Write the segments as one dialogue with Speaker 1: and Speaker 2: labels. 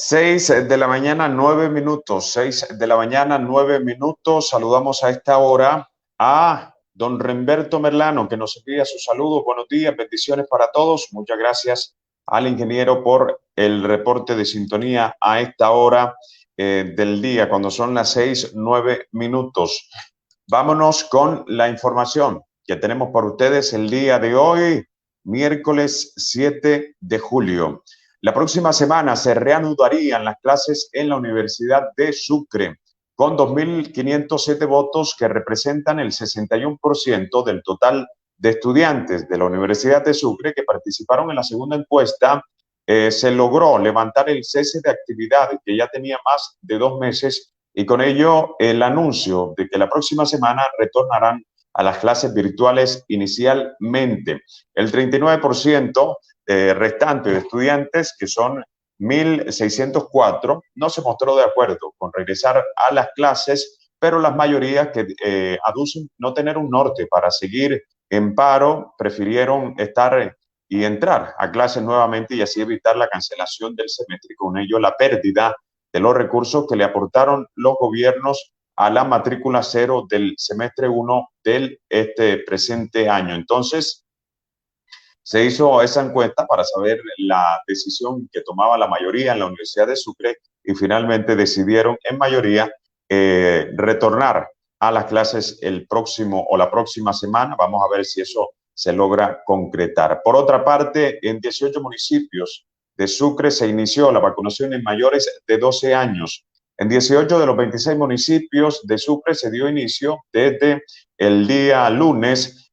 Speaker 1: 6 de la mañana, 9 minutos. Saludamos a esta hora a don Remberto Merlano, que nos envía sus saludos. Buenos días, bendiciones para todos. Muchas gracias al ingeniero por el reporte de sintonía a esta hora del día, cuando son las 6, 9 minutos. Vámonos con la información que tenemos para ustedes el día de hoy, miércoles 7 de julio. La próxima semana se reanudarían las clases en la Universidad de Sucre, con 2.507 votos que representan el 61% del total de estudiantes de la Universidad de Sucre que participaron en la segunda encuesta. Se logró levantar el cese de actividades que ya tenía más de 2 meses, y con ello el anuncio de que la próxima semana retornarán a las clases virtuales inicialmente. El 39% restante de estudiantes, que son 1.604, no se mostró de acuerdo con regresar a las clases, pero las mayorías que aducen no tener un norte para seguir en paro, prefirieron estar y entrar a clases nuevamente y así evitar la cancelación del semestre y con ello la pérdida de los recursos que le aportaron los gobiernos a la matrícula cero del semestre 1 del presente año. Entonces, se hizo esa encuesta para saber la decisión que tomaba la mayoría en la Universidad de Sucre y finalmente decidieron en mayoría retornar a las clases el próximo o la próxima semana. Vamos a ver si eso se logra concretar. Por otra parte, en 18 municipios de Sucre se inició la vacunación en mayores de 12 años. En 18 de los 26 municipios de Sucre se dio inicio desde el día lunes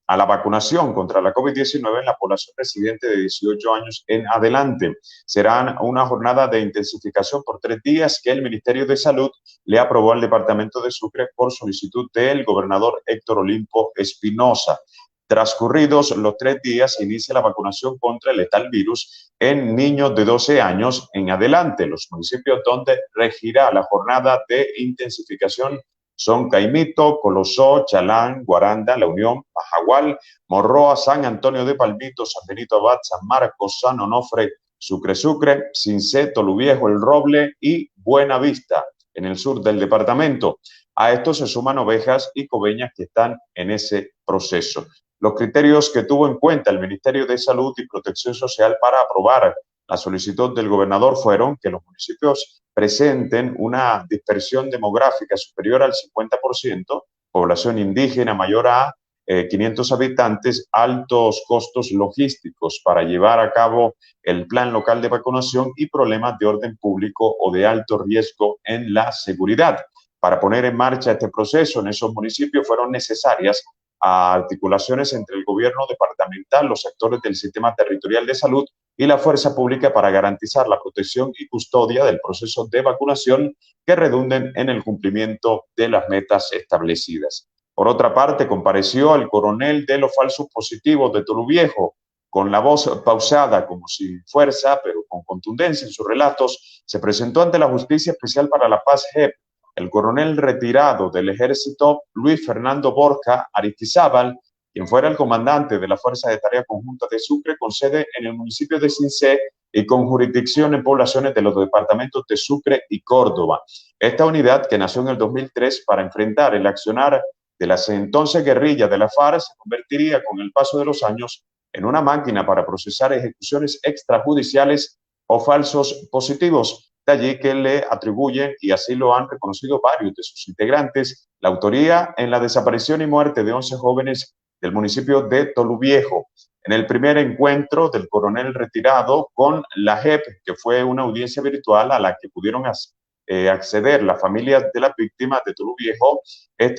Speaker 1: a la vacunación contra la COVID-19 en la población residente de 18 años en adelante. Será una jornada de intensificación por 3 días que el Ministerio de Salud le aprobó al departamento de Sucre por solicitud del gobernador Héctor Olimpo Espinosa. Transcurridos los 3 días, se inicia la vacunación contra el letal virus en niños de 12 años en adelante. Los municipios donde regirá la jornada de intensificación son Caimito, Colosó, Chalán, Guaranda, La Unión, Pajagual, Morroa, San Antonio de Palmito, San Benito Abad, San Marcos, San Onofre, Sucre, Cincé, Toluviejo, El Roble y Buenavista, en el sur del departamento. A esto se suman Ovejas y Coveñas que están en ese proceso. Los criterios que tuvo en cuenta el Ministerio de Salud y Protección Social para aprobar la solicitud del gobernador fueron que los municipios presenten una dispersión demográfica superior al 50%, población indígena mayor a 500 habitantes, altos costos logísticos para llevar a cabo el plan local de vacunación y problemas de orden público o de alto riesgo en la seguridad. Para poner en marcha este proceso en esos municipios fueron necesarias articulaciones entre el gobierno departamental, los sectores del sistema territorial de salud y la fuerza pública para garantizar la protección y custodia del proceso de vacunación que redunden en el cumplimiento de las metas establecidas. Por otra parte, compareció el coronel de los falsos positivos de Toluviejo, con la voz pausada, como sin fuerza, pero con contundencia en sus relatos. Se presentó ante la Justicia Especial para la Paz, JEP, el coronel retirado del ejército Luis Fernando Borja Aristizábal, quien fuera el comandante de la Fuerza de Tarea Conjunta de Sucre, con sede en el municipio de Cincé y con jurisdicción en poblaciones de los departamentos de Sucre y Córdoba. Esta unidad, que nació en el 2003 para enfrentar el accionar de las entonces guerrillas de la FARC, se convertiría con el paso de los años en una máquina para procesar ejecuciones extrajudiciales o falsos positivos. De allí que le atribuyen, y así lo han reconocido varios de sus integrantes, la autoría en la desaparición y muerte de 11 jóvenes del municipio de Toluviejo. En el primer encuentro del coronel retirado con la JEP, que fue una audiencia virtual a la que pudieron acceder las familias de las víctimas de Toluviejo,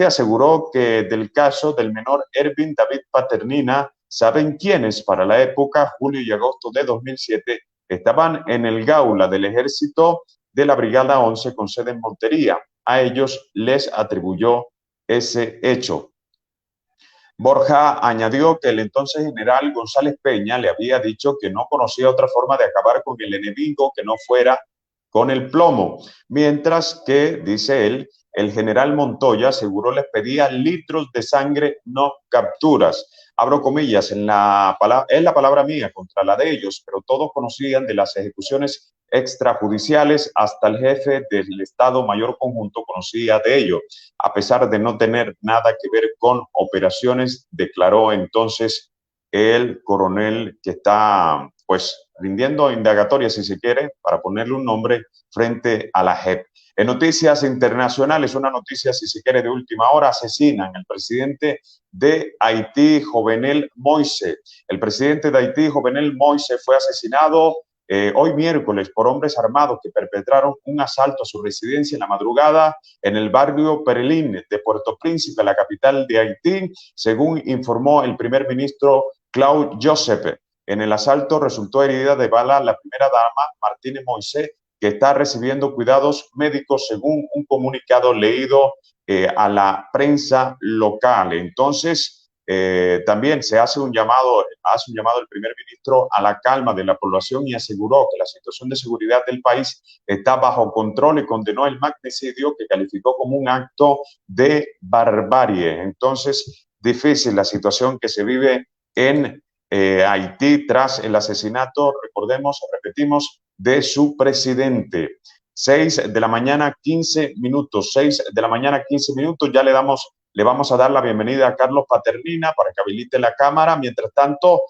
Speaker 1: aseguró que del caso del menor Ervin David Paternina, saben quiénes para la época, julio y agosto de 2007, estaban en el Gaula del Ejército de la Brigada 11 con sede en Montería. A ellos les atribuyó ese hecho. Borja añadió que el entonces general González Peña le había dicho que no conocía otra forma de acabar con el enemigo que no fuera con el plomo, mientras que, dice él, el general Montoya aseguró les pedía litros de sangre, no capturas. Abro comillas, es la palabra mía contra la de ellos, pero todos conocían de las ejecuciones extrajudiciales. Hasta el jefe del Estado Mayor Conjunto conocía de ello, a pesar de no tener nada que ver con operaciones, declaró entonces el coronel que está, pues, rindiendo indagatoria, si se quiere, para ponerle un nombre, frente a la JEP. En noticias internacionales, una noticia, si se quiere, de última hora: asesinan al presidente de Haití, Jovenel Moïse. El presidente de Haití, Jovenel Moïse, fue asesinado hoy miércoles por hombres armados que perpetraron un asalto a su residencia en la madrugada en el barrio Perelín de Puerto Príncipe, la capital de Haití, según informó el primer ministro Claude Joseph. En el asalto resultó herida de bala la primera dama, Martine Moïse, que está recibiendo cuidados médicos, según un comunicado leído a la prensa local. Entonces, también se hace un llamado el primer ministro a la calma de la población y aseguró que la situación de seguridad del país está bajo control y condenó el magnicidio, que calificó como un acto de barbarie. Entonces, difícil la situación que se vive en Haití tras el asesinato, recordemos, repetimos, de su presidente. 6 de la mañana, 15 minutos. 6 de la mañana, 15 minutos. Ya le vamos a dar la bienvenida a Carlos Paternina para que habilite la cámara. Mientras tanto,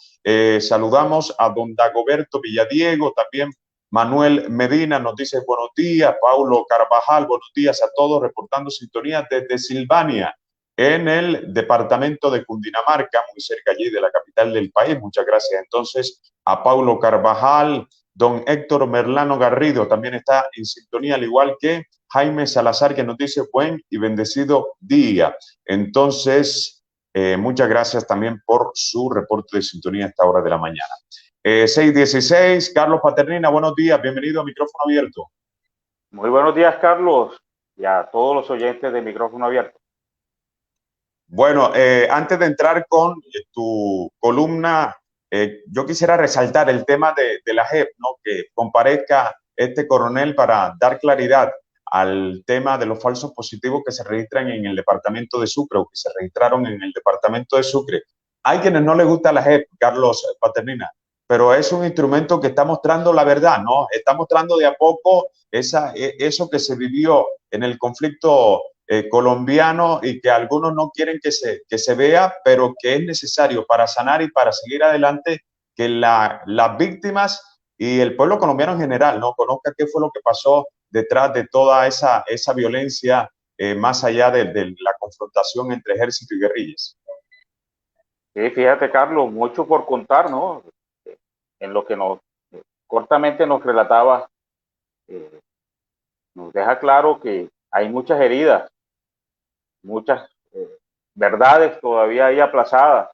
Speaker 1: saludamos a don Dagoberto Villadiego, también Manuel Medina nos dice buenos días, Paulo Carvajal, buenos días a todos, reportando sintonía desde Silvania, en el departamento de Cundinamarca, muy cerca allí de la capital del país. Muchas gracias entonces a Paulo Carvajal. Don Héctor Merlano Garrido también está en sintonía, al igual que Jaime Salazar, que nos dice buen y bendecido día. Entonces, muchas gracias también por su reporte de sintonía a esta hora de la mañana. 6:16, Carlos Paternina, buenos días, bienvenido a Micrófono Abierto.
Speaker 2: Muy buenos días, Carlos, y a todos los oyentes de Micrófono Abierto.
Speaker 1: Bueno, antes de entrar con tu columna, yo quisiera resaltar el tema de la JEP, ¿no? Que comparezca este coronel para dar claridad al tema de los falsos positivos que se registran en el departamento de Sucre, o que se registraron en el departamento de Sucre. Hay quienes no les gusta la JEP, Carlos Paternina, pero es un instrumento que está mostrando la verdad, ¿no? Está mostrando de a poco eso que se vivió en el conflicto colombiano, y que algunos no quieren que se vea, pero que es necesario para sanar y para seguir adelante, que las víctimas y el pueblo colombiano en general no conozca qué fue lo que pasó detrás de toda esa violencia, más allá de la confrontación entre ejército y guerrillas.
Speaker 2: Sí, fíjate, Carlos, mucho por contar, ¿no? En lo que cortamente nos relataba, nos deja claro que hay muchas heridas, muchas verdades todavía ahí aplazadas.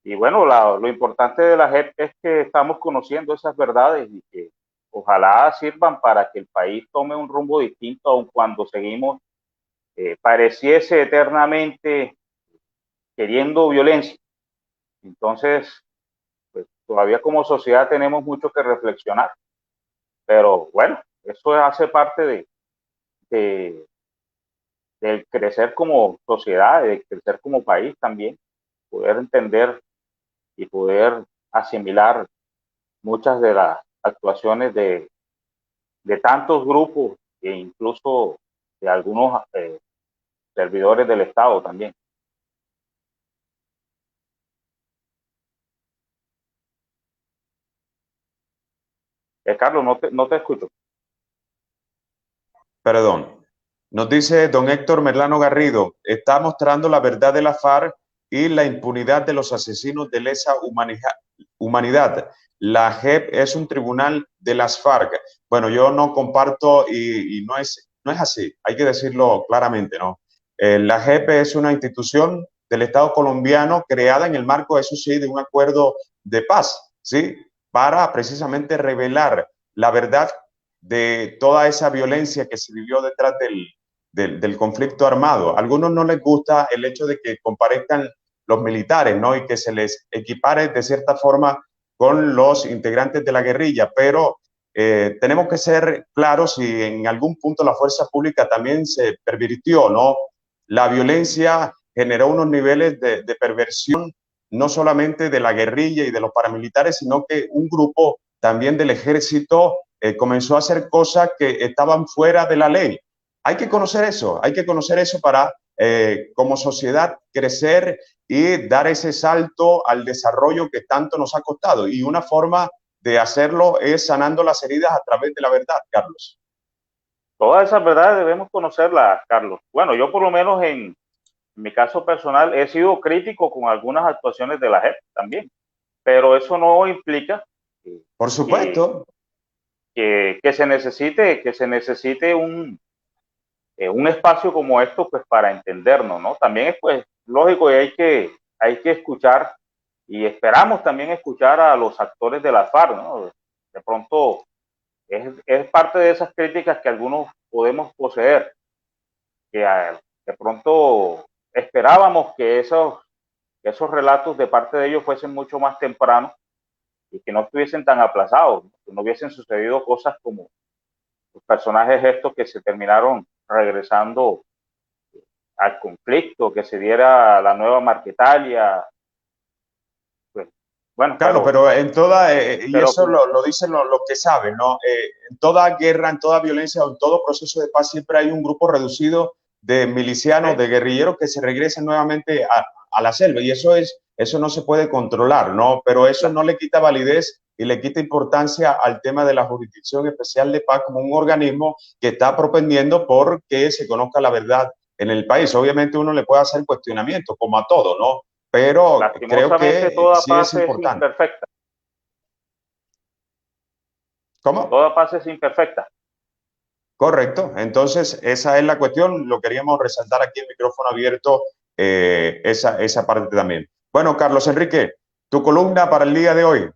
Speaker 2: Y bueno, lo importante de la JEP es que estamos conociendo esas verdades y que ojalá sirvan para que el país tome un rumbo distinto, aun cuando seguimos, pareciese eternamente queriendo violencia. Entonces, pues todavía como sociedad tenemos mucho que reflexionar. Pero bueno, eso hace parte del crecer como sociedad, de crecer como país también, poder entender y poder asimilar muchas de las actuaciones de tantos grupos e incluso de algunos servidores del Estado también. Carlos, no te escucho.
Speaker 1: Perdón. Nos dice don Héctor Merlano Garrido, está mostrando la verdad de la FARC y la impunidad de los asesinos de lesa humanidad. La JEP es un tribunal de las FARC. Bueno, yo no comparto y no es así, hay que decirlo claramente, ¿no? La JEP es una institución del Estado colombiano creada en el marco, eso sí, de un acuerdo de paz, ¿sí? Para precisamente revelar la verdad de toda esa violencia que se vivió detrás del conflicto armado. A algunos no les gusta el hecho de que comparezcan los militares, ¿no? Y que se les equipare de cierta forma con los integrantes de la guerrilla, pero tenemos que ser claros si en algún punto la fuerza pública también se pervirtió, ¿no? La violencia generó unos niveles de perversión, no solamente de la guerrilla y de los paramilitares, sino que un grupo también del ejército comenzó a hacer cosas que estaban fuera de la ley. Hay que conocer eso para, como sociedad, crecer y dar ese salto al desarrollo que tanto nos ha costado. Y una forma de hacerlo es sanando las heridas a través de la verdad, Carlos.
Speaker 2: Todas esas verdades debemos conocerlas, Carlos. Bueno, yo por lo menos en mi caso personal he sido crítico con algunas actuaciones de la JEP también, pero eso no implica
Speaker 1: por supuesto
Speaker 2: que se necesite un espacio como esto pues para entendernos, ¿no? También es pues lógico y hay que escuchar y esperamos también escuchar a los actores de la FARC, ¿no? De pronto es parte de esas críticas que algunos podemos poseer, que de pronto esperábamos que esos relatos de parte de ellos fuesen mucho más tempranos y que no estuviesen tan aplazados, que no hubiesen sucedido cosas como los personajes estos que se terminaron regresando al conflicto, que se diera la nueva Marquetalia. Pues, bueno,
Speaker 1: Carlos, pero en toda, y
Speaker 2: pero
Speaker 1: eso lo dicen los que saben, ¿no? En toda guerra, en toda violencia o en todo proceso de paz siempre hay un grupo reducido de milicianos,
Speaker 2: sí,
Speaker 1: de guerrilleros que se regresan nuevamente a la selva y eso no se puede controlar, ¿no? Pero eso no le quita validez y le quita importancia al tema de la Jurisdicción Especial de Paz como un organismo que está propendiendo por que se conozca la verdad en el país. Obviamente uno le puede hacer cuestionamientos, como a todo, ¿no? Pero creo
Speaker 2: lastimosamente
Speaker 1: que
Speaker 2: toda
Speaker 1: sí es
Speaker 2: paz es
Speaker 1: importante.
Speaker 2: imperfecta.
Speaker 1: ¿Cómo?
Speaker 2: Toda paz es imperfecta.
Speaker 1: Correcto. Entonces, esa es la cuestión. Lo queríamos resaltar aquí en micrófono abierto, esa parte también. Bueno, Carlos Enrique, tu columna para el día de hoy.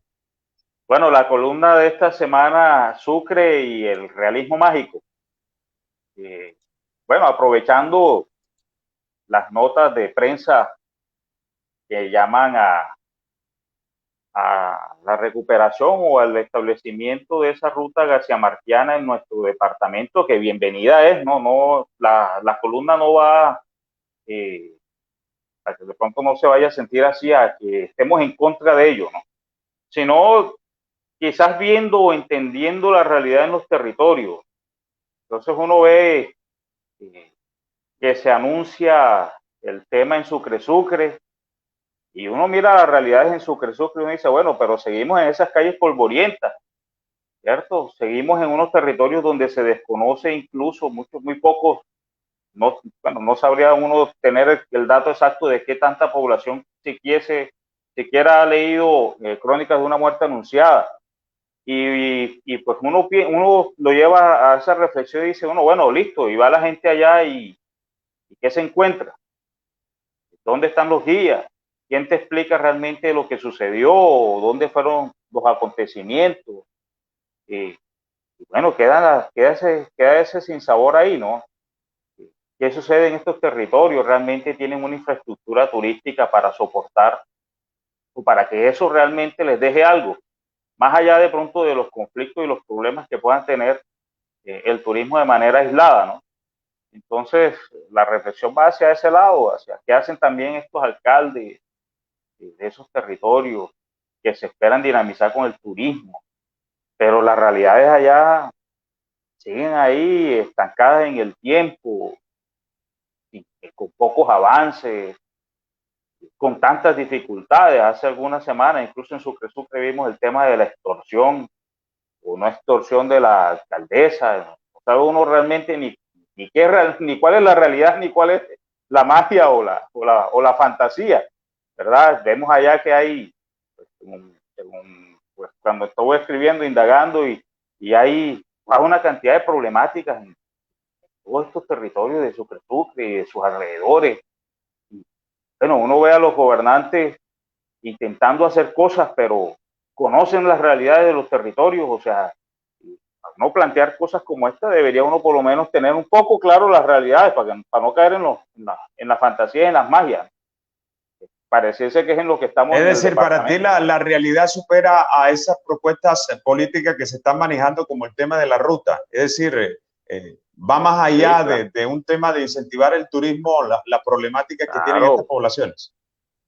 Speaker 2: Bueno, la columna de esta semana, Sucre y el realismo mágico. Bueno, aprovechando las notas de prensa que llaman a la recuperación o al establecimiento de esa ruta garciamarquiana en nuestro departamento, que bienvenida es, no, la columna no va a que de pronto no se vaya a sentir así, a que estemos en contra de ello, ¿no? Sino quizás viendo o entendiendo la realidad en los territorios. Entonces uno ve que se anuncia el tema en Sucre Sucre, y uno mira las realidades en Sucre Sucre y uno dice, bueno, pero seguimos en esas calles polvorientas, ¿cierto? Seguimos en unos territorios donde se desconoce incluso muy pocos, no, bueno, no sabría uno tener el dato exacto de qué tanta población siquiera ha leído crónicas de una muerte anunciada. Y pues uno lo lleva a esa reflexión y dice, bueno, listo, y va la gente allá y ¿qué se encuentra? ¿Dónde están los guías? ¿Quién te explica realmente lo que sucedió? ¿Dónde fueron los acontecimientos? Y bueno, queda ese sinsabor ahí, ¿no? ¿Qué sucede en estos territorios? ¿Realmente tienen una infraestructura turística para soportar o para que eso realmente les deje algo? Más allá de pronto de los conflictos y los problemas que puedan tener el turismo de manera aislada, ¿no? Entonces, la reflexión va hacia ese lado, hacia qué hacen también estos alcaldes de esos territorios que se esperan dinamizar con el turismo, pero las realidades allá siguen ahí estancadas en el tiempo, con pocos avances, con tantas dificultades. Hace algunas semanas, incluso en Sucre Sucre, vimos el tema de la extorsión o no extorsión de la alcaldesa. No sabe uno realmente ni cuál es la realidad, ni cuál es la magia o la fantasía, ¿verdad? Vemos allá que hay, pues, pues, cuando estuve escribiendo, indagando, y hay una cantidad de problemáticas en todos estos territorios de Sucre Sucre y de sus alrededores. Y, bueno, uno ve a los gobernantes intentando hacer cosas, pero conocen las realidades de los territorios, o sea, al no plantear cosas como esta, debería uno por lo menos tener un poco claro las realidades para no caer en la fantasía y en las magias. Pareciese que es en lo que estamos
Speaker 1: Es
Speaker 2: en el
Speaker 1: decir, para ti
Speaker 2: departamento.
Speaker 1: la realidad supera a esas propuestas políticas que se están manejando como el tema de la ruta. Es decir, va más
Speaker 2: Sí,
Speaker 1: allá
Speaker 2: claro,
Speaker 1: de un tema de incentivar el turismo, la problemática que tienen estas
Speaker 2: claro,
Speaker 1: poblaciones.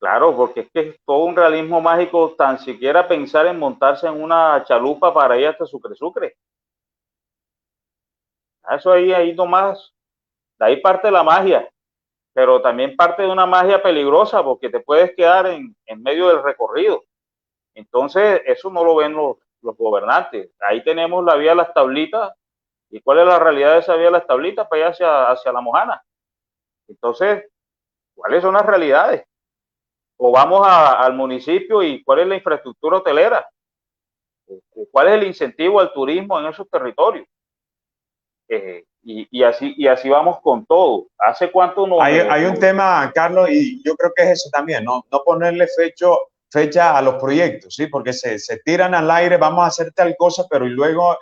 Speaker 2: claro, porque es que es todo un realismo mágico tan siquiera pensar en montarse en una chalupa para ir hasta Sucre Sucre. Eso ahí nomás, de ahí parte la magia, pero también parte de una magia peligrosa porque te puedes quedar en medio del recorrido. Entonces, eso no lo ven los gobernantes. Ahí tenemos la vía de las tablitas. ¿Y cuál es la realidad de esa vía de las tablitas para ir hacia La Mojana? Entonces, ¿cuáles son las realidades? O vamos al municipio y cuál es la infraestructura hotelera, cuál es el incentivo al turismo en esos territorios. Y así vamos con todo. ¿Hace cuánto
Speaker 1: Hay un tema, Carlos, y yo creo que es eso también, no ponerle fecha a los proyectos, ¿sí? Porque se tiran al aire, vamos a hacer tal cosa, pero y luego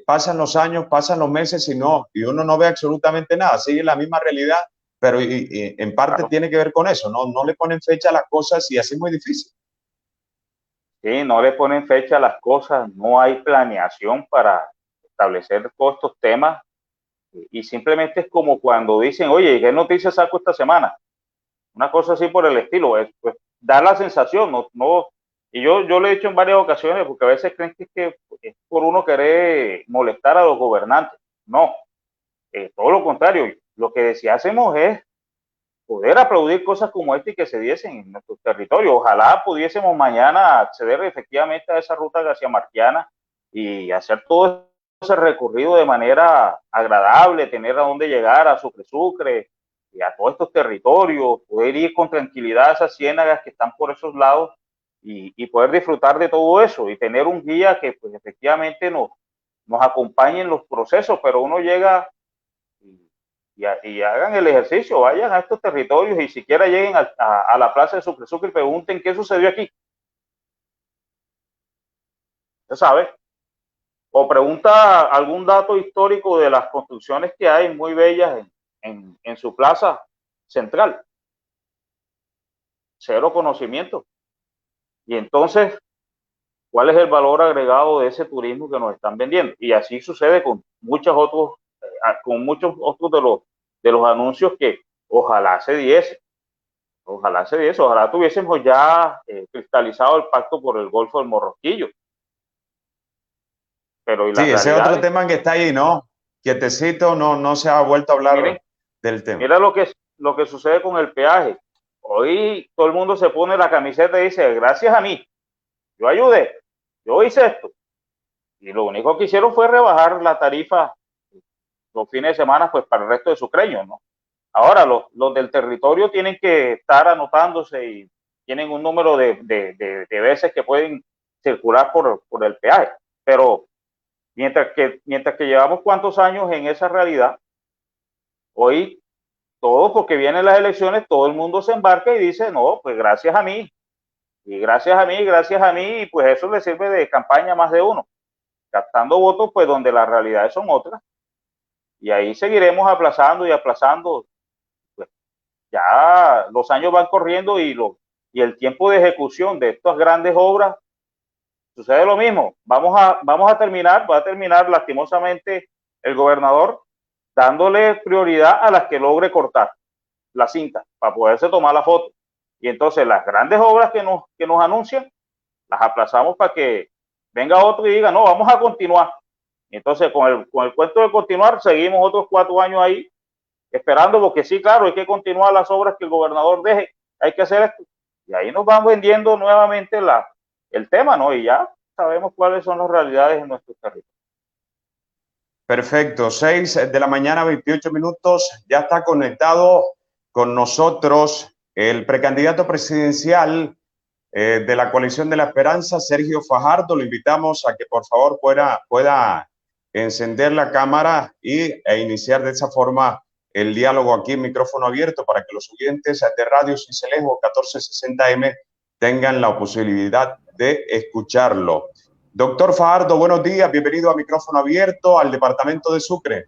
Speaker 1: pasan los años, pasan los meses y uno no ve absolutamente nada, sigue la misma realidad, pero en parte
Speaker 2: Claro,
Speaker 1: tiene que ver con eso, no le ponen fecha a las cosas y así es muy difícil.
Speaker 2: sí, no le ponen fecha a las cosas, no hay planeación para establecer todos estos temas y simplemente es como cuando dicen, oye, ¿qué noticias saco esta semana? Una cosa así por el estilo, pues, da la sensación, y yo le he dicho en varias ocasiones, porque a veces creen que es por uno querer molestar a los gobernantes. No, todo lo contrario, lo que sí hacemos es poder aplaudir cosas como esta y que se diesen en nuestro territorio. Ojalá pudiésemos mañana acceder efectivamente a esa ruta garcía-marquiana y hacer todo ese recorrido de manera agradable, tener a dónde llegar, a Sucre y a todos estos territorios, poder ir con tranquilidad a esas ciénagas que están por esos lados y poder disfrutar de todo eso y tener un guía que pues efectivamente nos acompañe en los procesos, pero uno llega y hagan el ejercicio, vayan a estos territorios y siquiera lleguen a la plaza de Sucre y pregunten qué sucedió aquí. Usted sabe. O pregunta algún dato histórico de las construcciones que hay muy bellas en su plaza central. Cero conocimiento. Y entonces, ¿cuál es el valor agregado de ese turismo que nos están vendiendo? Y así sucede con muchos otros de los anuncios que ojalá se diese. Ojalá se diese, ojalá tuviésemos ya cristalizado el pacto por el Golfo del Morrosquillo. Pero ¿y
Speaker 1: Sí,
Speaker 2: las
Speaker 1: ese es otro
Speaker 2: realidades?
Speaker 1: tema que está ahí, ¿no? Quietecito, no se ha vuelto a hablar
Speaker 2: Miren,
Speaker 1: del tema.
Speaker 2: mira lo que sucede con el peaje. Hoy todo el mundo se pone la camiseta y dice, gracias a mí, yo ayudé, yo hice esto. Y lo único que hicieron fue rebajar la tarifa los fines de semana pues para el resto de sucreños, ¿no? Ahora, los del territorio tienen que estar anotándose y tienen un número de veces que pueden circular por el peaje. Pero mientras que llevamos cuántos años en esa realidad, hoy todo porque vienen las elecciones, todo el mundo se embarca y dice, no, pues gracias a mí, y gracias a mí, y pues eso le sirve de campaña a más de uno, captando votos pues donde las realidades son otras, y ahí seguiremos aplazando y aplazando, pues ya los años van corriendo y el tiempo de ejecución de estas grandes obras sucede lo mismo. Va a terminar lastimosamente el gobernador dándole prioridad a las que logre cortar la cinta para poderse tomar la foto. Y entonces las grandes obras que nos anuncian, las aplazamos para que venga otro y diga, no, vamos a continuar. Y entonces con el cuento de continuar, seguimos otros 4 años ahí esperando, porque sí, claro, hay que continuar las obras que el gobernador deje, hay que hacer esto. Y ahí nos van vendiendo nuevamente el tema, ¿no? Y ya sabemos cuáles son las realidades en nuestro territorio.
Speaker 1: Perfecto, 6 de la mañana, 28 minutos. Ya está conectado con nosotros el precandidato presidencial de la Coalición de la Esperanza, Sergio Fajardo. Lo invitamos a que por favor pueda encender la cámara e iniciar de esa forma el diálogo aquí en micrófono abierto para que los oyentes de Radio Cincelejo 1460M tengan la posibilidad de escucharlo. Doctor Fajardo, buenos días, bienvenido a micrófono abierto al departamento de Sucre.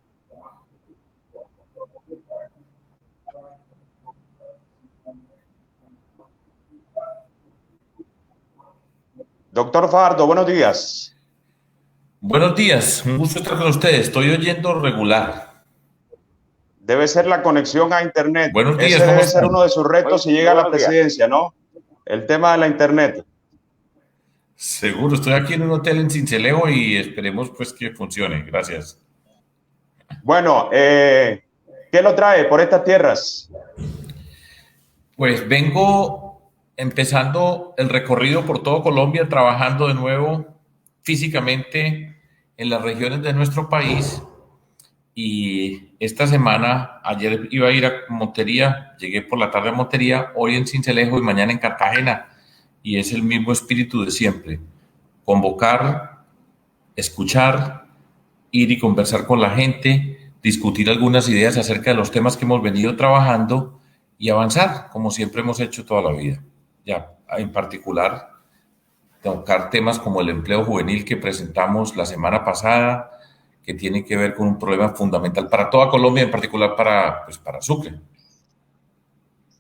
Speaker 1: Doctor Fajardo, buenos días.
Speaker 3: Buenos días, un gusto estar con ustedes. Estoy oyendo regular.
Speaker 1: Debe ser la conexión a Internet.
Speaker 3: Buenos días,
Speaker 1: Ese
Speaker 3: ¿cómo
Speaker 1: debe ser
Speaker 3: están?
Speaker 1: uno de sus retos si
Speaker 2: Muy
Speaker 1: llega a la
Speaker 2: buenos días.
Speaker 1: presidencia, ¿no? El tema de la Internet.
Speaker 3: Seguro, estoy aquí en un hotel en Sincelejo y esperemos pues que funcione. Gracias.
Speaker 1: Bueno, ¿qué lo trae por estas tierras?
Speaker 3: Pues vengo empezando el recorrido por todo Colombia, trabajando de nuevo físicamente en las regiones de nuestro país. Y esta semana, ayer iba a ir a Montería, llegué por la tarde a Montería, hoy en Sincelejo y mañana en Cartagena. Y es el mismo espíritu de siempre: convocar, escuchar, ir y conversar con la gente, discutir algunas ideas acerca de los temas que hemos venido trabajando y avanzar, como siempre hemos hecho toda la vida. Ya, en particular, tocar temas como el empleo juvenil que presentamos la semana pasada, que tiene que ver con un problema fundamental para toda Colombia, en particular para Sucre.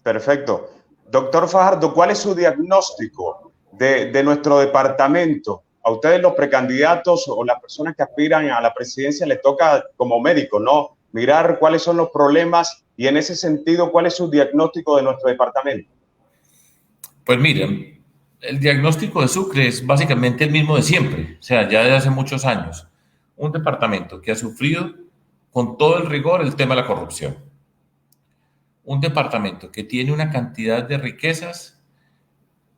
Speaker 1: Perfecto. Doctor Fajardo, ¿cuál es su diagnóstico de nuestro departamento? A ustedes los precandidatos o las personas que aspiran a la presidencia les toca como médico, ¿no? Mirar cuáles son los problemas y en ese sentido, ¿cuál es su diagnóstico de nuestro departamento?
Speaker 3: Pues miren, el diagnóstico de Sucre es básicamente el mismo de siempre, o sea, ya desde hace muchos años. Un departamento que ha sufrido con todo el rigor el tema de la corrupción. Un departamento que tiene una cantidad de riquezas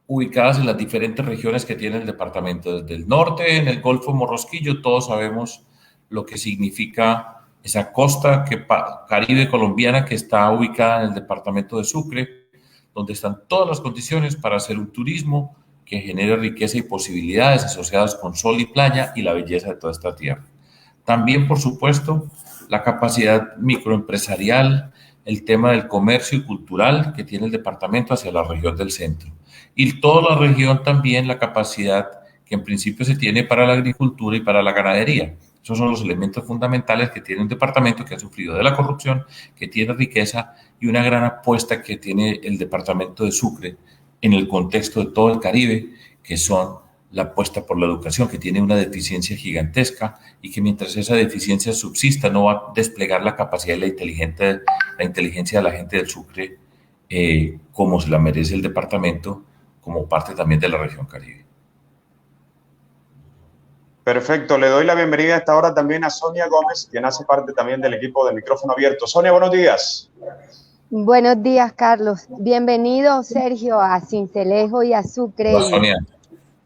Speaker 3: ubicadas en las diferentes regiones que tiene el departamento. Desde el norte, en el Golfo Morrosquillo, todos sabemos lo que significa esa costa caribe colombiana que está ubicada en el departamento de Sucre, donde están todas las condiciones para hacer un turismo que genere riqueza y posibilidades asociadas con sol y playa y la belleza de toda esta tierra. También, por supuesto, la capacidad microempresarial, el tema del comercio y cultural que tiene el departamento hacia la región del centro. Y toda la región también la capacidad que en principio se tiene para la agricultura y para la ganadería. Esos son los elementos fundamentales que tiene un departamento que ha sufrido de la corrupción, que tiene riqueza y una gran apuesta que tiene el departamento de Sucre en el contexto de todo el Caribe, que son la apuesta por la educación, que tiene una deficiencia gigantesca y que mientras esa deficiencia subsista no va a desplegar la capacidad y la inteligencia de la gente del Sucre como se la merece el departamento, como parte también de la región Caribe.
Speaker 1: Perfecto, le doy la bienvenida a esta hora también a Sonia Gómez, quien hace parte también del equipo de Micrófono Abierto. Sonia, buenos días.
Speaker 4: Buenos días, Carlos. Bienvenido, Sergio, a Sincelejo y a Sucre.
Speaker 3: Hola, Sonia.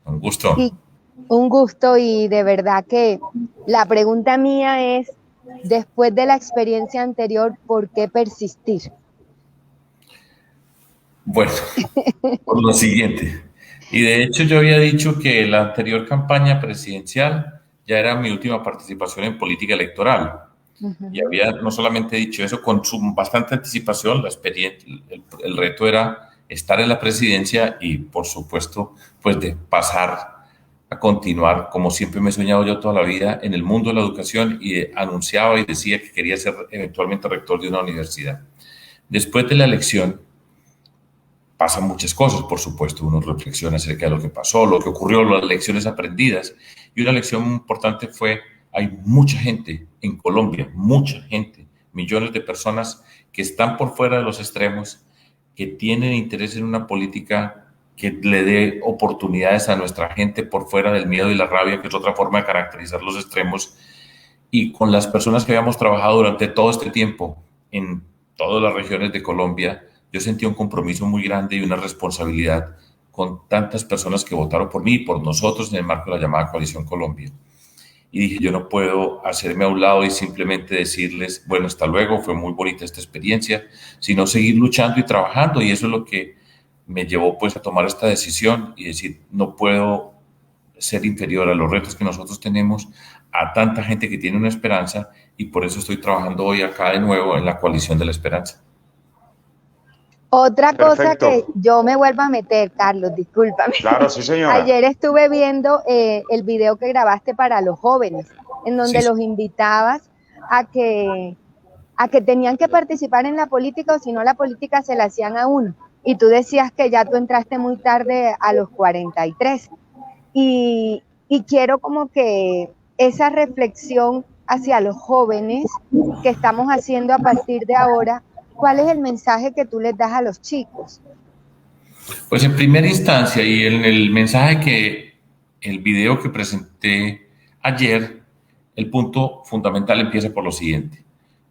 Speaker 3: Un gusto.
Speaker 4: Y un gusto, y de verdad que la pregunta mía es, después de la experiencia anterior, ¿por qué persistir?
Speaker 3: Bueno, por lo siguiente. Y de hecho yo había dicho que la anterior campaña presidencial ya era mi última participación en política electoral. Y había no solamente dicho eso, con bastante anticipación, la experiencia, el reto era estar en la presidencia y, por supuesto, pues de pasar a continuar, como siempre me he soñado yo toda la vida, en el mundo de la educación, y anunciaba y decía que quería ser eventualmente rector de una universidad. Después de la elección pasan muchas cosas, por supuesto, uno reflexiona acerca de lo que pasó, lo que ocurrió, las lecciones aprendidas, y una lección muy importante fue: hay mucha gente en Colombia, mucha gente, millones de personas que están por fuera de los extremos, que tienen interés en una política que le dé oportunidades a nuestra gente por fuera del miedo y la rabia, que es otra forma de caracterizar los extremos. Y con las personas que habíamos trabajado durante todo este tiempo en todas las regiones de Colombia, yo sentí un compromiso muy grande y una responsabilidad con tantas personas que votaron por mí y por nosotros en el marco de la llamada Coalición Colombia. Y dije, yo no puedo hacerme a un lado y simplemente decirles, bueno, hasta luego, fue muy bonita esta experiencia, sino seguir luchando y trabajando. Y eso es lo que me llevó pues a tomar esta decisión y decir, no puedo ser inferior a los retos que nosotros tenemos, a tanta gente que tiene una esperanza, y por eso estoy trabajando hoy acá de nuevo en la Coalición de la Esperanza.
Speaker 4: Otra cosa
Speaker 1: Perfecto.
Speaker 4: que yo me vuelvo a meter, Carlos, discúlpame.
Speaker 1: Claro, sí, señora.
Speaker 4: Ayer estuve viendo el video que grabaste para los jóvenes, en donde
Speaker 3: Sí.
Speaker 4: los invitabas a que tenían que participar en la política, o si no, la política se la hacían a uno. Y tú decías que ya tú entraste muy tarde, a los 43. Y quiero como que esa reflexión hacia los jóvenes que estamos haciendo a partir de ahora. ¿Cuál es el mensaje que tú les das a los chicos?
Speaker 3: Pues en primera instancia, y en el mensaje el video que presenté ayer, el punto fundamental empieza por lo siguiente.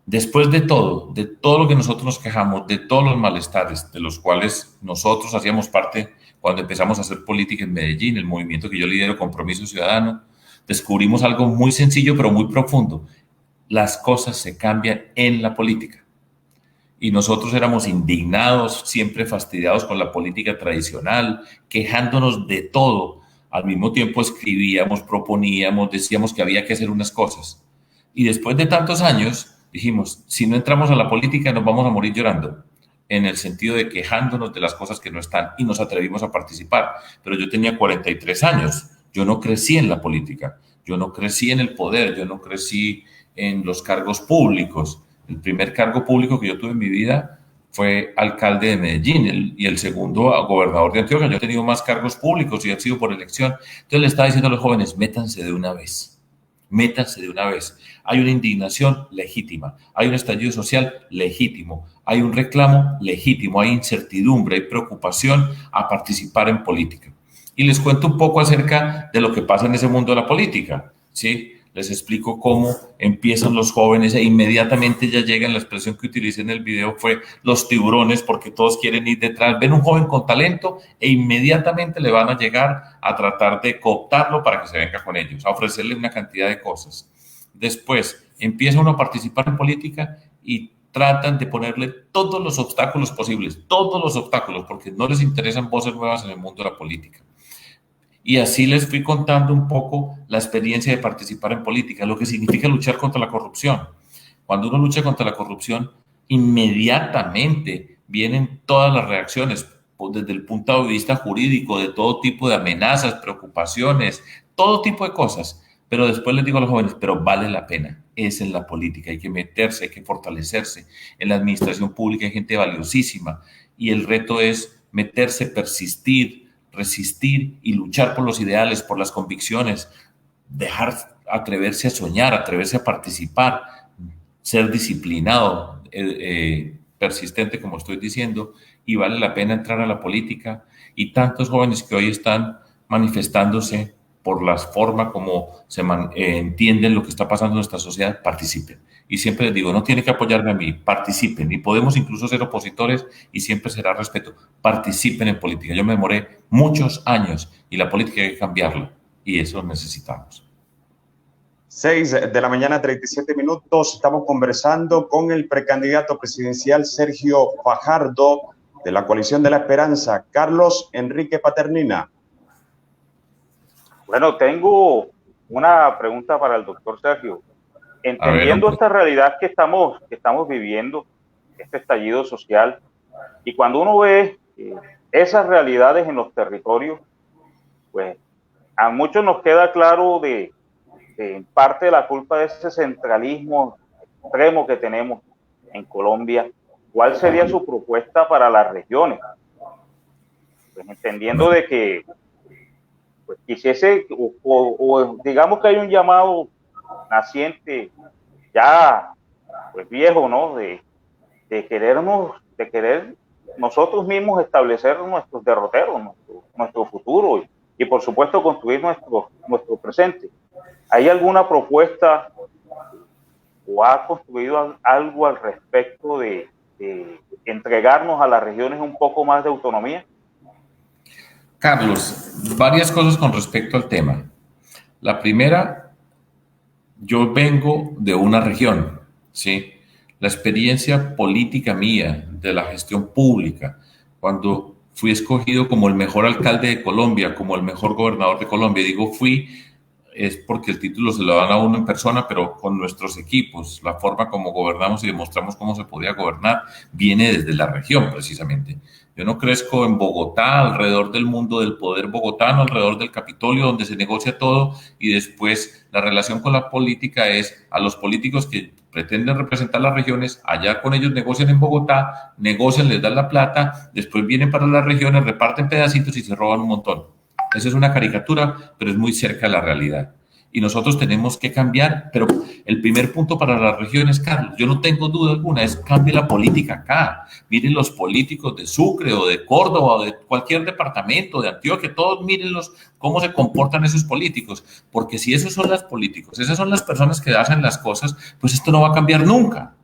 Speaker 3: Después de todo lo que nosotros nos quejamos, de todos los malestares de los cuales nosotros hacíamos parte cuando empezamos a hacer política en Medellín, el movimiento que yo lidero, Compromiso Ciudadano, descubrimos algo muy sencillo pero muy profundo. Las cosas se cambian en la política. Y nosotros éramos indignados, siempre fastidiados con la política tradicional, quejándonos de todo. Al mismo tiempo escribíamos, proponíamos, decíamos que había que hacer unas cosas. Y después de tantos años, dijimos, si no entramos a la política nos vamos a morir llorando, en el sentido de quejándonos de las cosas que no están, y nos atrevimos a participar. Pero yo tenía 43 años, yo no crecí en la política, yo no crecí en el poder, yo no crecí en los cargos públicos. El primer cargo público que yo tuve en mi vida fue alcalde de Medellín y el segundo gobernador de Antioquia. Yo he tenido más cargos públicos y he sido por elección. Entonces le estaba diciendo a los jóvenes, métanse de una vez. Métanse de una vez. Hay una indignación legítima, hay un estallido social legítimo, hay un reclamo legítimo, hay incertidumbre, hay preocupación a participar en política. Y les cuento un poco acerca de lo que pasa en ese mundo de la política, ¿sí? Les explico cómo empiezan los jóvenes e inmediatamente ya llegan, la expresión que utilicé en el video fue los tiburones, porque todos quieren ir detrás. Ven un joven con talento e inmediatamente le van a llegar a tratar de cooptarlo para que se venga con ellos, a ofrecerle una cantidad de cosas. Después empieza uno a participar en política y tratan de ponerle todos los obstáculos posibles, todos los obstáculos, porque no les interesan voces nuevas en el mundo de la política. Y así les fui contando un poco la experiencia de participar en política, lo que significa luchar contra la corrupción. Cuando uno lucha contra la corrupción, inmediatamente vienen todas las reacciones, pues desde el punto de vista jurídico, de todo tipo de amenazas, preocupaciones, todo tipo de cosas. Pero después les digo a los jóvenes, pero vale la pena, es en la política, hay que meterse, hay que fortalecerse. En la administración pública hay gente valiosísima y el reto es meterse, persistir, resistir y luchar por los ideales, por las convicciones, atreverse a soñar, atreverse a participar, ser disciplinado, persistente, como estoy diciendo, y vale la pena entrar a la política. Y tantos jóvenes que hoy están manifestándose por la forma como entienden lo que está pasando en nuestra sociedad, participen. Y siempre les digo, no tienen que apoyarme a mí, participen. Y podemos incluso ser opositores y siempre será respeto. Participen en política. Yo me demoré muchos años y la política hay que cambiarla. Y eso necesitamos.
Speaker 1: 6 de la mañana, 37 minutos. Estamos conversando con el precandidato presidencial Sergio Fajardo de la Coalición de la Esperanza, Carlos Enrique Paternina.
Speaker 2: Bueno, tengo una pregunta para el doctor Sergio. Entendiendo esta realidad que estamos viviendo, este estallido social, y cuando uno ve esas realidades en los territorios, pues a muchos nos queda claro de en parte de la culpa de ese centralismo extremo que tenemos en Colombia. ¿Cuál sería su propuesta para las regiones? Pues entendiendo de que pues quisiese, o digamos que hay un llamado naciente ya pues viejo, ¿no? De querer nosotros mismos establecer nuestros derroteros, nuestro futuro y por supuesto construir nuestro presente. ¿Hay alguna propuesta o ha construido algo al respecto de entregarnos a las regiones un poco más de autonomía?
Speaker 3: Carlos, varias cosas con respecto al tema. La primera, yo vengo de una región, ¿sí? La experiencia política mía de la gestión pública, cuando fui escogido como el mejor alcalde de Colombia, como el mejor gobernador de Colombia, digo fui, es porque el título se lo dan a uno en persona, pero con nuestros equipos, la forma como gobernamos y demostramos cómo se podía gobernar, viene desde la región precisamente. Yo no crezco en Bogotá, alrededor del mundo del poder bogotano, alrededor del Capitolio, donde se negocia todo y después la relación con la política es a los políticos que pretenden representar las regiones, allá con ellos negocian en Bogotá, negocian, les dan la plata, después vienen para las regiones, reparten pedacitos y se roban un montón. Esa es una caricatura, pero es muy cerca de la realidad. y nosotros tenemos que cambiar, pero el primer punto para las regiones, Carlos, yo no tengo duda alguna, es cambie la política acá. Miren los políticos de Sucre o de Córdoba o de cualquier departamento, de Antioquia, todos mírenlos, cómo se comportan esos políticos, porque si esos son los políticos, esas son las personas que hacen las cosas, pues esto no va a cambiar nunca.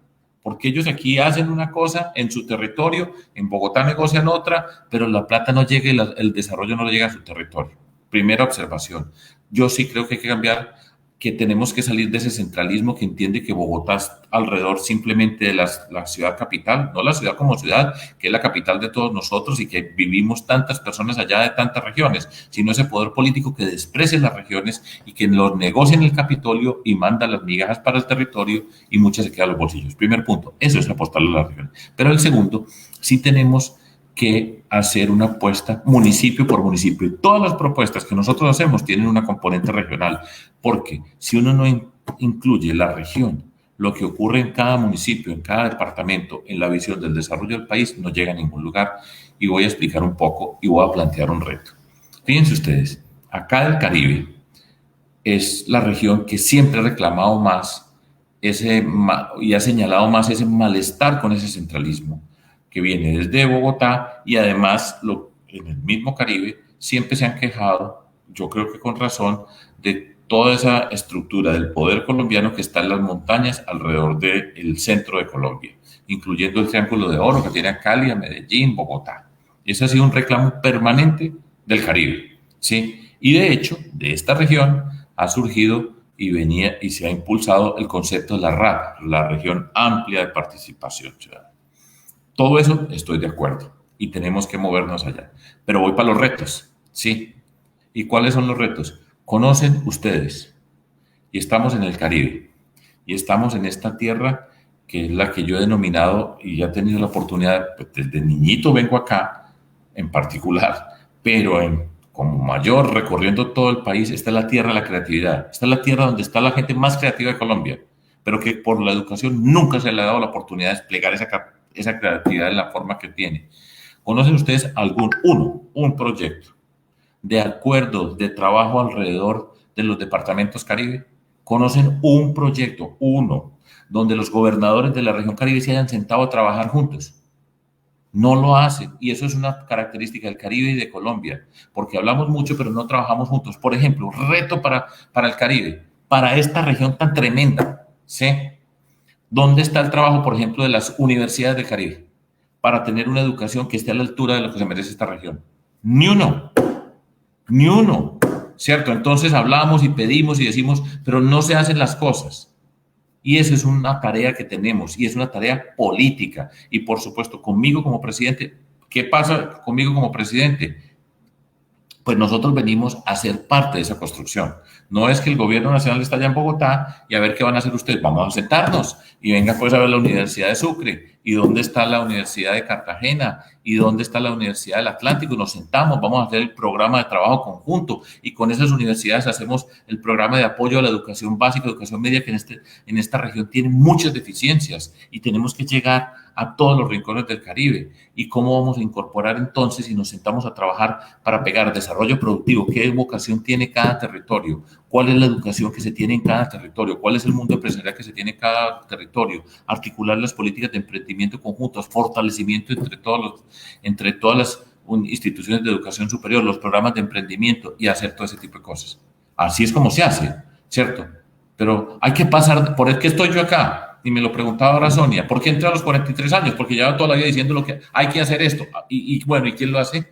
Speaker 3: Porque ellos aquí hacen una cosa en su territorio, en Bogotá negocian otra, pero la plata no llega y el desarrollo no llega a su territorio. Primera observación. Yo sí creo que hay que cambiar, que tenemos que salir de ese centralismo que entiende que Bogotá es alrededor simplemente de la ciudad capital, no la ciudad como ciudad, que es la capital de todos nosotros y que vivimos tantas personas allá de tantas regiones, sino ese poder político que desprecia las regiones y que los negocia en el Capitolio y manda las migajas para el territorio y muchas se quedan los bolsillos. Primer punto, eso es apostarle a las regiones. Pero el segundo, sí tenemos que hacer una apuesta municipio por municipio. Todas las propuestas que nosotros hacemos tienen una componente regional, porque si uno no incluye la región, lo que ocurre en cada municipio, en cada departamento, en la visión del desarrollo del país, no llega a ningún lugar. Y voy a explicar un poco y voy a plantear un reto. Fíjense ustedes, acá el Caribe es la región que siempre ha reclamado más y ha señalado más ese malestar con ese centralismo que viene desde Bogotá y además en el mismo Caribe siempre se han quejado, yo creo que con razón, de toda esa estructura del poder colombiano que está en las montañas alrededor del centro de Colombia, incluyendo el Triángulo de Oro que tiene a Cali, a Medellín, Bogotá. Ese ha sido un reclamo permanente del Caribe, ¿sí? Y de hecho, de esta región ha surgido y se ha impulsado el concepto de la RAP, la Región Amplia de Participación Ciudadana. Todo eso estoy de acuerdo y tenemos que movernos allá. Pero voy para los retos, ¿sí? ¿Y cuáles son los retos? Conocen ustedes, y estamos en el Caribe, y estamos en esta tierra que es la que yo he denominado, y ya he tenido la oportunidad, pues desde niñito vengo acá, en particular, pero como mayor, recorriendo todo el país, esta es la tierra de la creatividad, esta es la tierra donde está la gente más creativa de Colombia, pero que por la educación nunca se le ha dado la oportunidad de desplegar esa creatividad en la forma que tiene. ¿Conocen ustedes un proyecto de acuerdo de trabajo alrededor de los departamentos Caribe? ¿Conocen un proyecto, donde los gobernadores de la región Caribe se hayan sentado a trabajar juntos? No lo hacen, y eso es una característica del Caribe y de Colombia, porque hablamos mucho pero no trabajamos juntos. Por ejemplo, reto para el Caribe, para esta región tan tremenda, ¿sí? ¿Dónde está el trabajo, por ejemplo, de las universidades del Caribe para tener una educación que esté a la altura de lo que se merece esta región? Ni uno, ¿cierto? Entonces hablamos y pedimos y decimos, pero no se hacen las cosas. Y esa es una tarea que tenemos y es una tarea política. Y por supuesto, conmigo como presidente, ¿qué pasa conmigo como presidente? Pues nosotros venimos a ser parte de esa construcción. No es que el gobierno nacional está allá en Bogotá y a ver qué van a hacer ustedes. Vamos a sentarnos y venga pues a ver la Universidad de Sucre y dónde está la Universidad de Cartagena y dónde está la Universidad del Atlántico. Nos sentamos, vamos a hacer el programa de trabajo conjunto y con esas universidades hacemos el programa de apoyo a la educación básica, educación media, que en esta región tiene muchas deficiencias y tenemos que llegar a todos los rincones del Caribe. ¿Y cómo vamos a incorporar entonces si nos sentamos a trabajar para pegar desarrollo productivo? ¿Qué vocación tiene cada territorio? ¿Cuál es la educación que se tiene en cada territorio? ¿Cuál es el mundo empresarial que se tiene en cada territorio? Articular las políticas de emprendimiento conjuntas, fortalecimiento entre todas las instituciones de educación superior, los programas de emprendimiento y hacer todo ese tipo de cosas. Así es como se hace, ¿cierto? Pero hay que pasar, por el que estoy yo acá. Y me lo preguntaba ahora Sonia, ¿por qué entré a los 43 años? Porque llevo toda la vida diciendo lo que hay que hacer esto. Bueno, ¿y quién lo hace?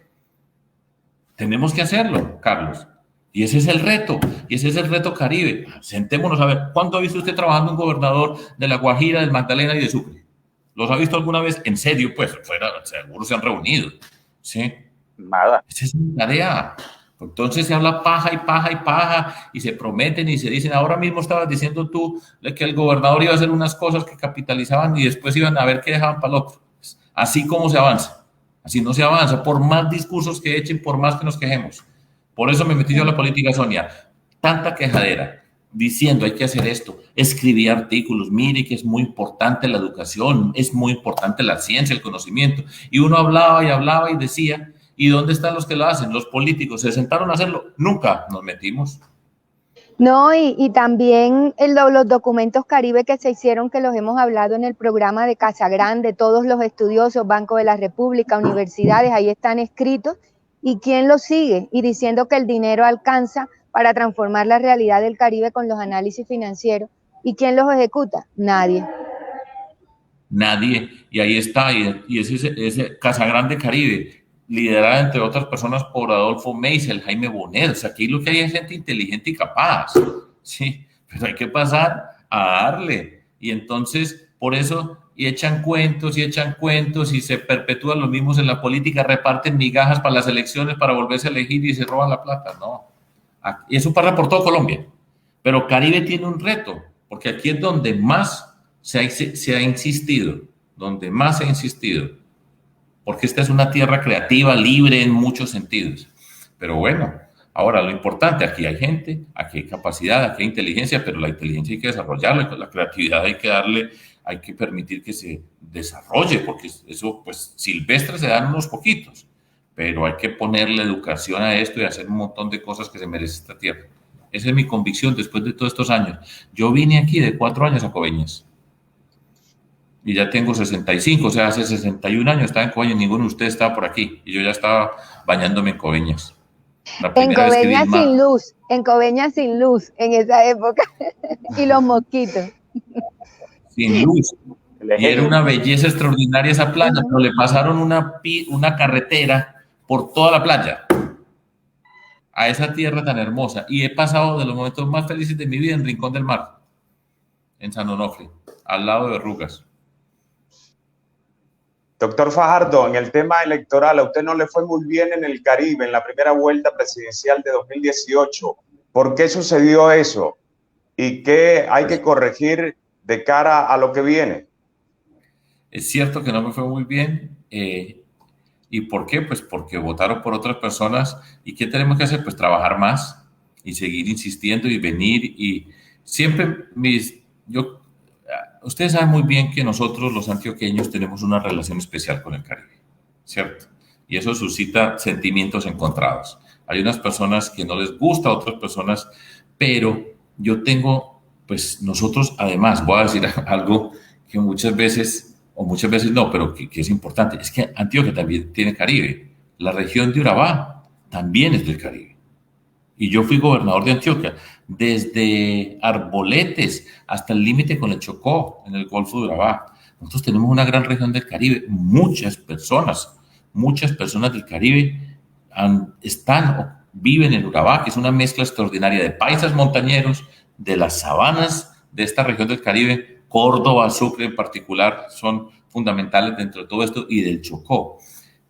Speaker 3: Tenemos que hacerlo, Carlos. Y ese es el reto, y ese es el reto Caribe. Sentémonos a ver, ¿cuánto ha visto usted trabajando un gobernador de La Guajira, del Magdalena y de Sucre? ¿Los ha visto alguna vez? En serio, pues, seguro se han reunido. ¿Sí?
Speaker 2: Nada.
Speaker 3: Esa es mi tarea. Entonces se habla paja y se prometen y se dicen. Ahora mismo estabas diciendo tú que el gobernador iba a hacer unas cosas que capitalizaban y después iban a ver qué dejaban para el otro. Así como se avanza. Así no se avanza. Por más discursos que echen, por más que nos quejemos. Por eso me metí yo a la política, Sonia. Tanta quejadera diciendo hay que hacer esto. Escribí artículos. Mire que es muy importante la educación. Es muy importante la ciencia, el conocimiento. Y uno hablaba y decía... ¿Y dónde están los que lo hacen? Los políticos. ¿Se sentaron a hacerlo? Nunca nos metimos.
Speaker 4: No, y también los documentos Caribe que se hicieron, que los hemos hablado en el programa de Casa Grande, todos los estudiosos, Banco de la República, universidades, ahí están escritos. ¿Y quién los sigue? Y diciendo que el dinero alcanza para transformar la realidad del Caribe con los análisis financieros. ¿Y quién los ejecuta? Nadie.
Speaker 3: Nadie. Y ahí está, y ese Casa Grande Caribe, liderada entre otras personas por Adolfo Meisel, Jaime Bonet. O sea, aquí lo que hay es gente inteligente y capaz, sí, pero hay que pasar a darle. Y entonces, por eso, y echan cuentos y se perpetúan los mismos en la política, reparten migajas para las elecciones para volverse a elegir y se roban la plata. No, y eso pasa por todo Colombia. Pero Caribe tiene un reto, porque aquí es donde más se ha insistido, donde más se ha insistido, porque esta es una tierra creativa, libre en muchos sentidos. Pero bueno, ahora lo importante, aquí hay gente, aquí hay capacidad, aquí hay inteligencia, pero la inteligencia hay que desarrollarla, la creatividad hay que permitir que se desarrolle, porque eso, pues, silvestre se dan unos poquitos, pero hay que ponerle educación a esto y hacer un montón de cosas que se merece esta tierra. Esa es mi convicción después de todos estos años. Yo vine aquí de 4 años a Coveñas. Y ya tengo 65, o sea, hace 61 años estaba en Coveñas, ninguno de ustedes estaba por aquí, y yo ya estaba bañándome en Coveñas.
Speaker 4: En Coveñas sin luz, en esa época, y los mosquitos.
Speaker 3: Sin luz. Y era una belleza extraordinaria esa playa, pero le pasaron una carretera por toda la playa, a esa tierra tan hermosa, y he pasado de los momentos más felices de mi vida en Rincón del Mar, en San Onofre, al lado de Rugas.
Speaker 1: Doctor Fajardo, en el tema electoral, a usted no le fue muy bien en el Caribe, en la primera vuelta presidencial de 2018. ¿Por qué sucedió eso? ¿Y qué hay que corregir de cara a lo que viene?
Speaker 3: Es cierto que no me fue muy bien. ¿Y por qué? Pues porque votaron por otras personas. ¿Y qué tenemos que hacer? Pues trabajar más y seguir insistiendo y venir. Y siempre ustedes saben muy bien que nosotros los antioqueños tenemos una relación especial con el Caribe, ¿cierto? Y eso suscita sentimientos encontrados. Hay unas personas que no les gusta, otras personas, pero yo tengo, pues nosotros además, voy a decir algo que muchas veces, o muchas veces no, pero que es importante, es que Antioquia también tiene Caribe. La región de Urabá también es del Caribe. Y yo fui gobernador de Antioquia, desde Arboletes hasta el límite con el Chocó, en el Golfo de Urabá. Nosotros tenemos una gran región del Caribe. Muchas personas del Caribe están o viven en Urabá, que es una mezcla extraordinaria de paisas montañeros, de las sabanas de esta región del Caribe. Córdoba, Sucre en particular, son fundamentales dentro de todo esto, y del Chocó.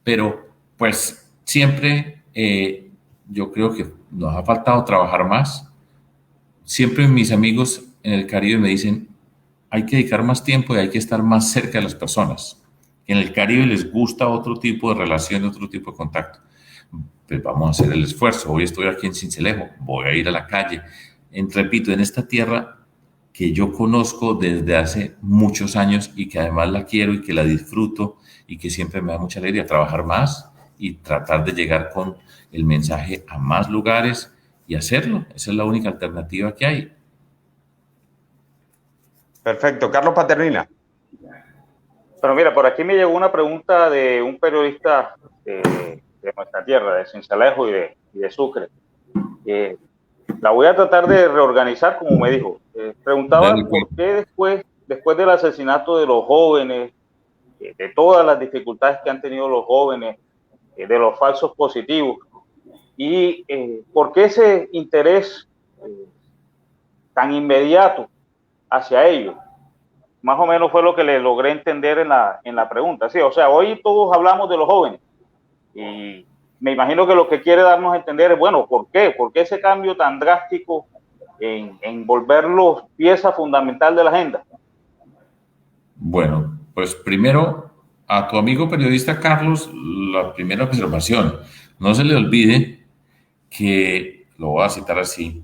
Speaker 3: Pero, pues, siempre yo creo que nos ha faltado trabajar más. Siempre mis amigos en el Caribe me dicen, hay que dedicar más tiempo y hay que estar más cerca de las personas. En el Caribe les gusta otro tipo de relación, otro tipo de contacto. Pues vamos a hacer el esfuerzo. Hoy estoy aquí en Sincelejo, voy a ir a la calle. Repito, en esta tierra que yo conozco desde hace muchos años y que además la quiero y que la disfruto y que siempre me da mucha alegría trabajar más y tratar de llegar con el mensaje a más lugares y hacerlo. Esa es la única alternativa que hay.
Speaker 1: Perfecto. Carlos Paternina.
Speaker 2: Pero mira, por aquí me llegó una pregunta de un periodista de nuestra tierra, de Sincelejo y de Sucre. La voy a tratar de reorganizar, como me dijo. Preguntaba por qué después del asesinato de los jóvenes, de todas las dificultades que han tenido los jóvenes, de los falsos positivos, y por qué ese interés tan inmediato hacia ellos. Más o menos fue lo que le logré entender en la pregunta. Sí, o sea, hoy todos hablamos de los jóvenes y me imagino que lo que quiere darnos a entender es, bueno, ¿por qué? ¿Por qué ese cambio tan drástico en volverlos pieza fundamental de la agenda?
Speaker 3: Bueno, pues primero a tu amigo periodista Carlos, la primera observación. No se le olvide que, lo voy a citar así,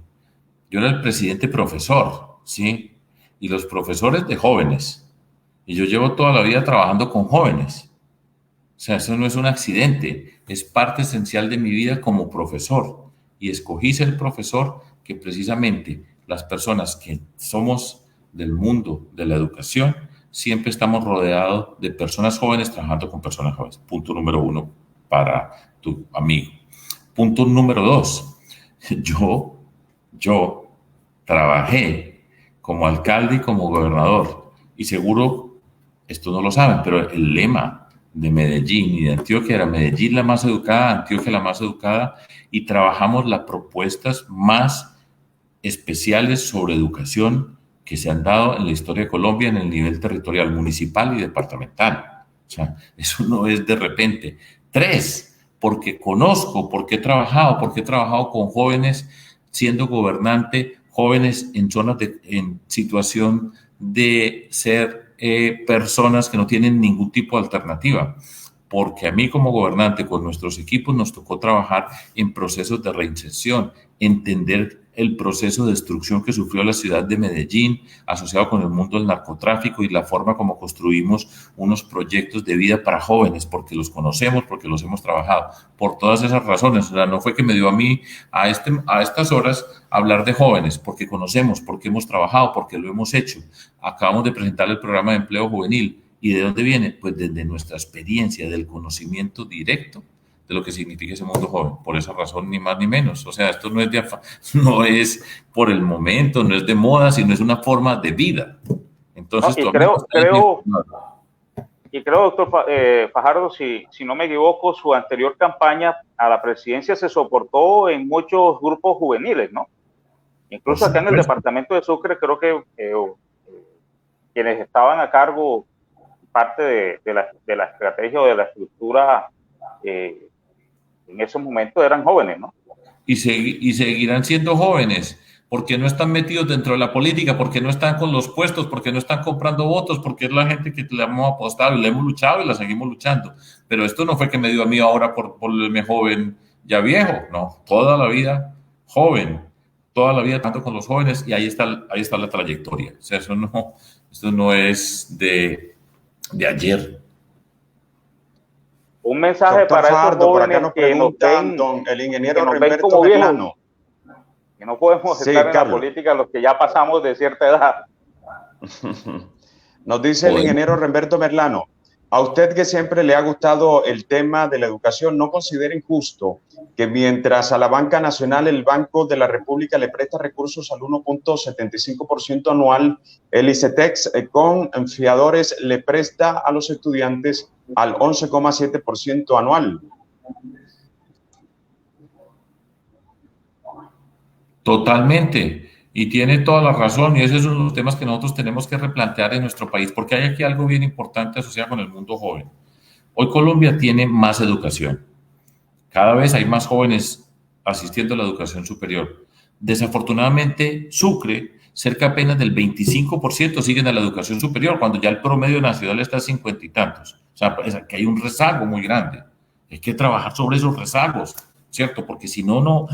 Speaker 3: yo era el presidente profesor, ¿sí? Y los profesores de jóvenes. Y yo llevo toda la vida trabajando con jóvenes. O sea, eso no es un accidente, es parte esencial de mi vida como profesor. Y escogí ser profesor que precisamente las personas que somos del mundo de la educación siempre estamos rodeados de personas jóvenes trabajando con personas jóvenes. Punto número 1 para tu amigo. Punto número 2. Yo trabajé como alcalde y como gobernador, y seguro esto no lo saben, pero el lema de Medellín y de Antioquia era Medellín la más educada, Antioquia la más educada, y trabajamos las propuestas más especiales sobre educación que se han dado en la historia de Colombia en el nivel territorial, municipal y departamental. O sea, eso no es de repente. 3, porque conozco, porque he trabajado con jóvenes siendo gobernante, jóvenes en zonas en situación de ser personas que no tienen ningún tipo de alternativa. Porque a mí como gobernante, con nuestros equipos, nos tocó trabajar en procesos de reinserción, entender el proceso de destrucción que sufrió la ciudad de Medellín, asociado con el mundo del narcotráfico y la forma como construimos unos proyectos de vida para jóvenes, porque los conocemos, porque los hemos trabajado. Por todas esas razones, o sea, no fue que me dio a mí a estas horas hablar de jóvenes, porque conocemos, porque hemos trabajado, porque lo hemos hecho. Acabamos de presentar el programa de empleo juvenil. ¿Y de dónde viene? Pues desde nuestra experiencia, del conocimiento directo de lo que significa ese mundo joven. Por esa razón, ni más ni menos. O sea, esto no no es por el momento, no es de moda, sino es una forma de vida. Entonces,
Speaker 2: no, creo, doctor Fajardo, si no me equivoco, su anterior campaña a la presidencia se soportó en muchos grupos juveniles, ¿no? Incluso acá en el departamento de Sucre, creo que quienes estaban a cargo parte de la estrategia o de la estructura en esos momentos eran jóvenes, ¿no?
Speaker 3: Y seguirán siendo jóvenes, porque no están metidos dentro de la política, porque no están con los puestos, porque no están comprando votos, porque es la gente que le hemos apostado y le hemos luchado y la seguimos luchando. Pero esto no fue que me dio a mí ahora por volverme joven ya viejo, no, toda la vida joven, toda la vida tanto con los jóvenes, y ahí está la trayectoria. O sea, esto no es de ayer.
Speaker 2: Un mensaje para esos jóvenes que nos ven,
Speaker 1: el ingeniero Remberto
Speaker 2: como viejos,
Speaker 1: Merlano,
Speaker 2: que no podemos estar en la política los que ya pasamos de cierta edad.
Speaker 1: Nos dice el ingeniero Remberto Merlano: a usted, que siempre le ha gustado el tema de la educación, ¿no considera injusto que mientras a la banca nacional el Banco de la República le presta recursos al 1.75% anual, el ICETEX con fiadores le presta a los estudiantes al 11,7% anual?
Speaker 3: Totalmente. Y tiene toda la razón, y ese es uno de los temas que nosotros tenemos que replantear en nuestro país, porque hay aquí algo bien importante asociado con el mundo joven. Hoy Colombia tiene más educación. Cada vez hay más jóvenes asistiendo a la educación superior. Desafortunadamente, Sucre, cerca apenas del 25% siguen a la educación superior, cuando ya el promedio nacional está a 50 y tantos. O sea, que hay un rezago muy grande. Hay que trabajar sobre esos rezagos, ¿cierto? Porque si no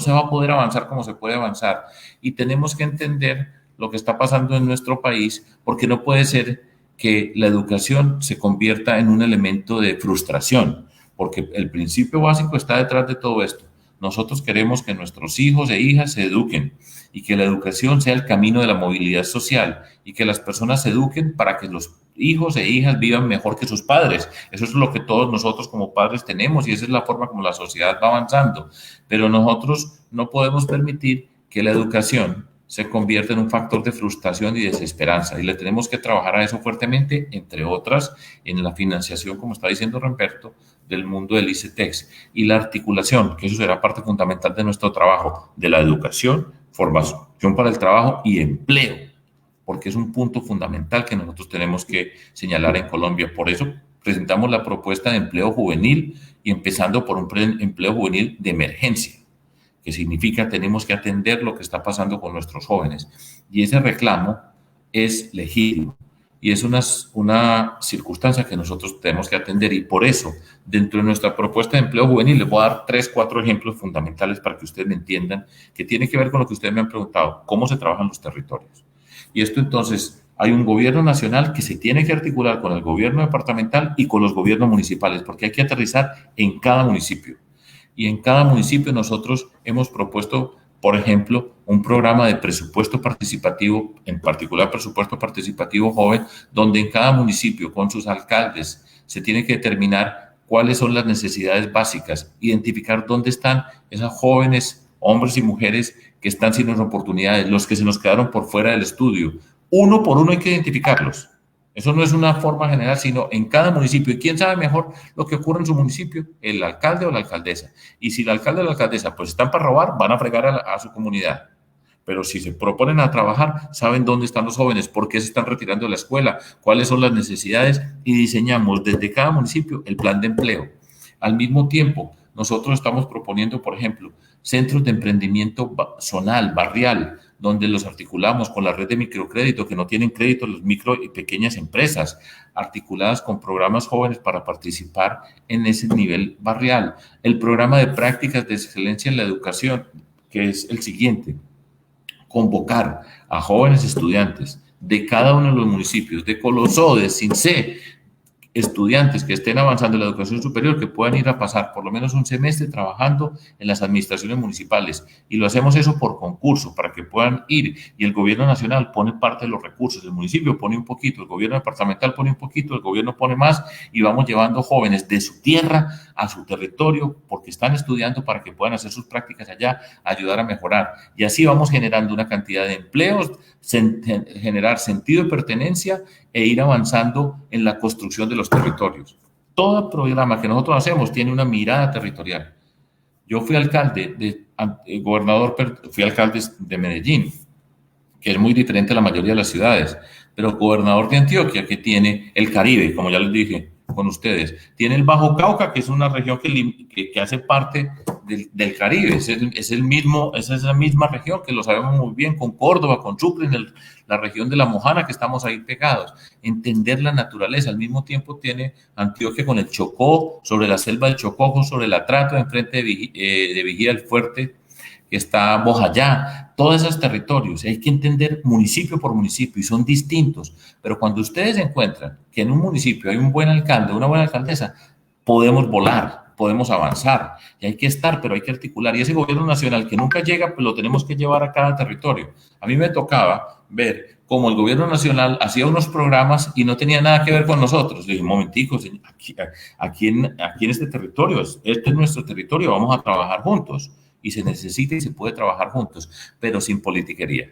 Speaker 3: se va a poder avanzar como se puede avanzar. Y tenemos que entender lo que está pasando en nuestro país, porque no puede ser que la educación se convierta en un elemento de frustración, porque el principio básico está detrás de todo esto. Nosotros queremos que nuestros hijos e hijas se eduquen y que la educación sea el camino de la movilidad social y que las personas se eduquen para que los hijos e hijas vivan mejor que sus padres. Eso es lo que todos nosotros como padres tenemos y esa es la forma como la sociedad va avanzando. Pero nosotros no podemos permitir que la educación se convierta en un factor de frustración y desesperanza y le tenemos que trabajar a eso fuertemente, entre otras, en la financiación, como está diciendo Remberto, del mundo del ICETEX y la articulación, que eso será parte fundamental de nuestro trabajo, de la educación, formación para el trabajo y empleo, porque es un punto fundamental que nosotros tenemos que señalar en Colombia. Por eso presentamos la propuesta de empleo juvenil y empezando por un empleo juvenil de emergencia, que significa tenemos que atender lo que está pasando con nuestros jóvenes. Y ese reclamo es legítimo y es una circunstancia que nosotros tenemos que atender. Y por eso, dentro de nuestra propuesta de empleo juvenil, les voy a dar 3, 4 ejemplos fundamentales para que ustedes me entiendan, que tiene que ver con lo que ustedes me han preguntado, cómo se trabajan los territorios. Y esto entonces, hay un gobierno nacional que se tiene que articular con el gobierno departamental y con los gobiernos municipales, porque hay que aterrizar en cada municipio. Y en cada municipio nosotros hemos propuesto por ejemplo, un programa de presupuesto participativo, en particular presupuesto participativo joven, donde en cada municipio con sus alcaldes se tiene que determinar cuáles son las necesidades básicas, identificar dónde están esas jóvenes, hombres y mujeres que están sin oportunidades, los que se nos quedaron por fuera del estudio. Uno por uno hay que identificarlos. Eso no es una forma general, sino en cada municipio. ¿Y quién sabe mejor lo que ocurre en su municipio? El alcalde o la alcaldesa. Y si el alcalde o la alcaldesa pues están para robar, van a fregar a su comunidad. Pero si se proponen a trabajar, saben dónde están los jóvenes, por qué se están retirando de la escuela, cuáles son las necesidades y diseñamos desde cada municipio el plan de empleo. Al mismo tiempo, nosotros estamos proponiendo, por ejemplo, centros de emprendimiento zonal, barrial, donde los articulamos con la red de microcrédito, que no tienen crédito las micro y pequeñas empresas, articuladas con programas jóvenes para participar en ese nivel barrial. El programa de prácticas de excelencia en la educación, que es el siguiente: convocar a jóvenes estudiantes de cada uno de los municipios, de Colosó, de Cincé, estudiantes que estén avanzando en la educación superior, que puedan ir a pasar por lo menos un semestre trabajando en las administraciones municipales. Y lo hacemos eso por concurso, para que puedan ir. Y el gobierno nacional pone parte de los recursos, el municipio pone un poquito, el gobierno departamental pone un poquito, el gobierno pone más, y vamos llevando jóvenes de su tierra a su territorio, porque están estudiando para que puedan hacer sus prácticas allá, ayudar a mejorar. Y así vamos generando una cantidad de empleos, generar sentido de pertenencia e ir avanzando en la construcción de los territorios. Todo programa que nosotros hacemos tiene una mirada territorial. Yo fui alcalde fui alcalde de Medellín, que es muy diferente a la mayoría de las ciudades, pero gobernador de Antioquia, que tiene el Caribe, como ya les dije con ustedes, tiene el Bajo Cauca, que es una región que hace parte del Caribe, es esa misma región que lo sabemos muy bien, con Córdoba, con Sucre, la región de la Mojana, que estamos ahí pegados. Entender la naturaleza. Al mismo tiempo tiene Antioquia con el Chocó, sobre la selva del Chocó, sobre el Atrato, enfrente de Vigía del Fuerte, que está Bojayá, todos esos territorios. Hay que entender municipio por municipio y son distintos. Pero cuando ustedes encuentran que en un municipio hay un buen alcalde, una buena alcaldesa, podemos volar, podemos avanzar. Y hay que estar, pero hay que articular. Y ese gobierno nacional que nunca llega, pues lo tenemos que llevar a cada territorio. A mí me tocaba ver cómo el gobierno nacional hacía unos programas y no tenía nada que ver con nosotros. Le dije, un momentico, aquí en este territorio, este es nuestro territorio, vamos a trabajar juntos. Y se necesita y se puede trabajar juntos, pero sin politiquería.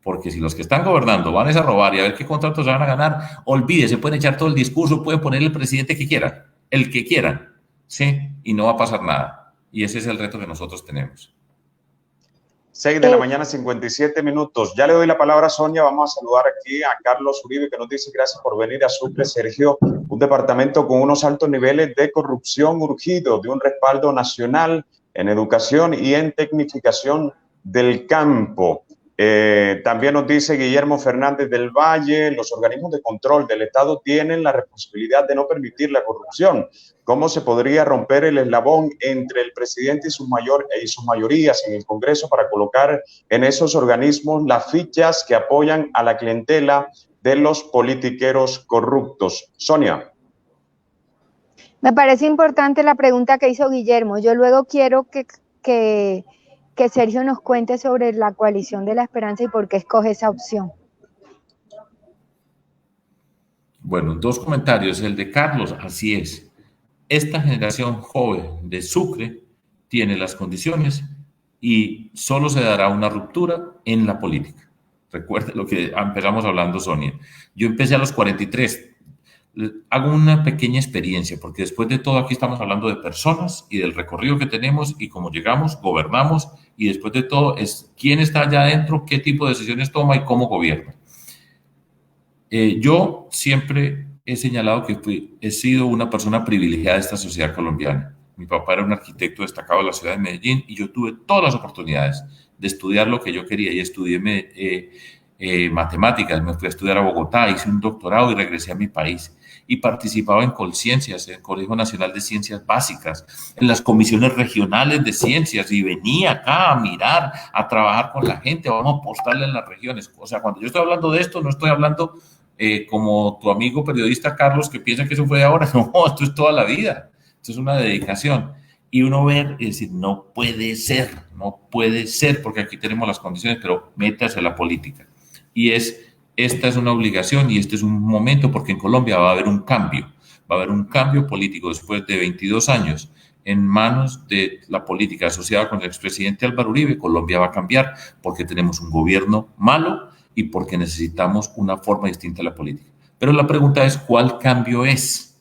Speaker 3: Porque si los que están gobernando van a robar y a ver qué contratos se van a ganar, olvídese, pueden echar todo el discurso, pueden poner el presidente que quieran, el que quieran, ¿sí? Y no va a pasar nada. Y ese es el reto que nosotros tenemos.
Speaker 1: 6 de la mañana, 57 minutos. Ya le doy la palabra a Sonia. Vamos a saludar aquí a Carlos Uribe, que nos dice gracias por venir a Sucre. Sergio, un departamento con unos altos niveles de corrupción, urgido de un respaldo nacional en educación y en tecnificación del campo. También nos dice Guillermo Fernández del Valle, los organismos de control del Estado tienen la responsabilidad de no permitir la corrupción. ¿Cómo se podría romper el eslabón entre el presidente y sus mayorías en el Congreso para colocar en esos organismos las fichas que apoyan a la clientela de los politiqueros corruptos? Sonia.
Speaker 4: Me parece importante la pregunta que hizo Guillermo. Yo luego quiero que Sergio nos cuente sobre la coalición de la esperanza y por qué escoge esa opción.
Speaker 3: Bueno, 2 comentarios. El de Carlos, así es. Esta generación joven de Sucre tiene las condiciones y solo se dará una ruptura en la política. Recuerde lo que empezamos hablando, Sonia. Yo empecé a los 43. Hago una pequeña experiencia, porque después de todo aquí estamos hablando de personas y del recorrido que tenemos y cómo llegamos, gobernamos, y después de todo es quién está allá adentro, qué tipo de decisiones toma y cómo gobierna. Yo siempre he señalado que he sido una persona privilegiada de esta sociedad colombiana. Mi papá era un arquitecto destacado de la ciudad de Medellín y yo tuve todas las oportunidades de estudiar lo que yo quería y estudié matemáticas, me fui a estudiar a Bogotá, hice un doctorado y regresé a mi país. Y participaba en Colciencias, en el Colegio Nacional de Ciencias Básicas, en las comisiones regionales de ciencias, y venía acá a mirar, a trabajar con la gente, vamos a apostarle en las regiones. O sea, cuando yo estoy hablando de esto, no estoy hablando como tu amigo periodista Carlos, que piensa que eso fue de ahora. No, esto es toda la vida, esto es una dedicación. Y uno ver y decir, no puede ser, porque aquí tenemos las condiciones, pero métase a la política. Y esta es una obligación y este es un momento porque en Colombia va a haber un cambio. Va a haber un cambio político después de 22 años en manos de la política asociada con el expresidente Álvaro Uribe. Colombia va a cambiar porque tenemos un gobierno malo y porque necesitamos una forma distinta de la política. Pero la pregunta es, ¿cuál cambio es?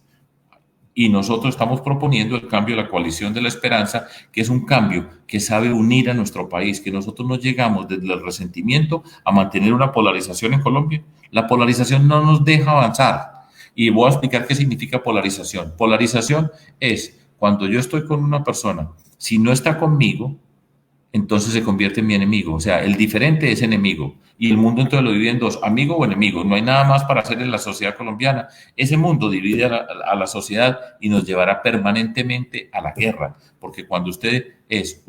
Speaker 3: Y nosotros estamos proponiendo el cambio de la coalición de la esperanza, que es un cambio que sabe unir a nuestro país, que nosotros no llegamos desde el resentimiento a mantener una polarización en Colombia. La polarización no nos deja avanzar. Y voy a explicar qué significa polarización. Polarización es cuando yo estoy con una persona, si no está conmigo, entonces se convierte en mi enemigo. O sea, el diferente es enemigo. Y el mundo entonces lo divide en dos, amigo o enemigo. No hay nada más para hacer en la sociedad colombiana. Ese mundo divide a la sociedad y nos llevará permanentemente a la guerra. Porque cuando usted es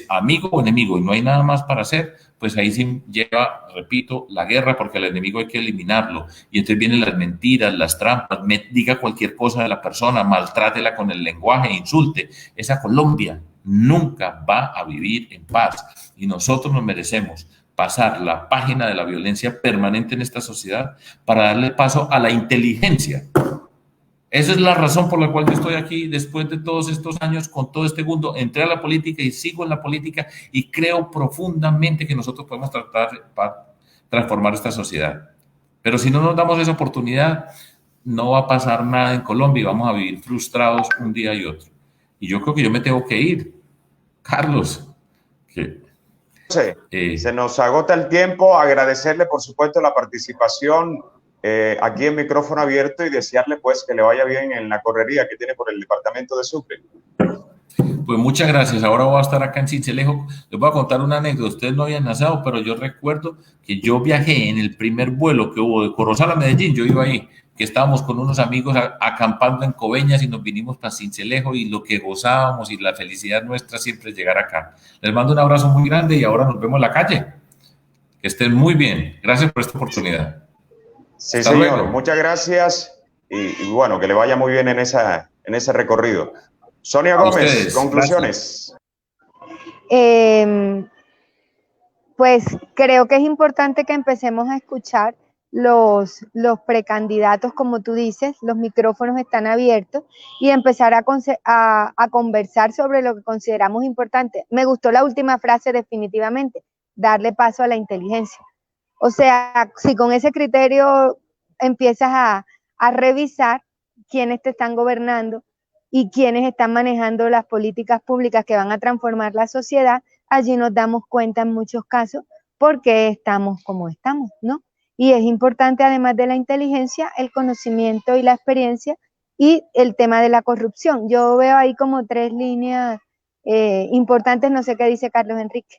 Speaker 3: amigo o enemigo y no hay nada más para hacer, pues ahí sí lleva, repito, la guerra, porque al enemigo hay que eliminarlo. Y entonces vienen las mentiras, las trampas, diga cualquier cosa de la persona, maltrátela con el lenguaje, insulte. Esa Colombia nunca va a vivir en paz y nosotros nos merecemos pasar la página de la violencia permanente en esta sociedad para darle paso a la inteligencia. Esa es la razón por la cual yo estoy aquí después de todos estos años con todo este mundo. Entré a la política y sigo en la política y creo profundamente que nosotros podemos tratar de transformar esta sociedad. Pero si no nos damos esa oportunidad, no va a pasar nada en Colombia y vamos a vivir frustrados un día y otro. Y yo creo que yo me tengo que ir. Carlos.
Speaker 1: Se nos agota el tiempo. Agradecerle, por supuesto, la participación aquí en Micrófono Abierto y desearle pues que le vaya bien en la correría que tiene por el departamento de Sucre.
Speaker 3: Pues muchas gracias. Ahora voy a estar acá en Sincelejo. Les voy a contar una anécdota. Ustedes no habían nacido, pero yo recuerdo que yo viajé en el primer vuelo que hubo de Corozal a Medellín. Yo iba ahí, que estábamos con unos amigos acampando en Coveñas y nos vinimos para Sincelejo y lo que gozábamos y la felicidad nuestra siempre es llegar acá. Les mando un abrazo muy grande y ahora nos vemos en la calle. Que estén muy bien. Gracias por esta oportunidad.
Speaker 1: Sí, hasta señor. Luego. Muchas gracias y bueno, que le vaya muy bien en ese recorrido. Sonia Gómez, ustedes, conclusiones.
Speaker 4: Pues creo que es importante que empecemos a escuchar los precandidatos, como tú dices, los micrófonos están abiertos y empezar a conversar sobre lo que consideramos importante. Me gustó la última frase definitivamente, darle paso a la inteligencia. O sea, si con ese criterio empiezas a revisar quiénes te están gobernando y quienes están manejando las políticas públicas que van a transformar la sociedad, allí nos damos cuenta en muchos casos por qué estamos como estamos, ¿no? Y es importante, además de la inteligencia, el conocimiento y la experiencia y el tema de la corrupción. Yo veo ahí como tres líneas importantes, no sé qué dice Carlos Enrique.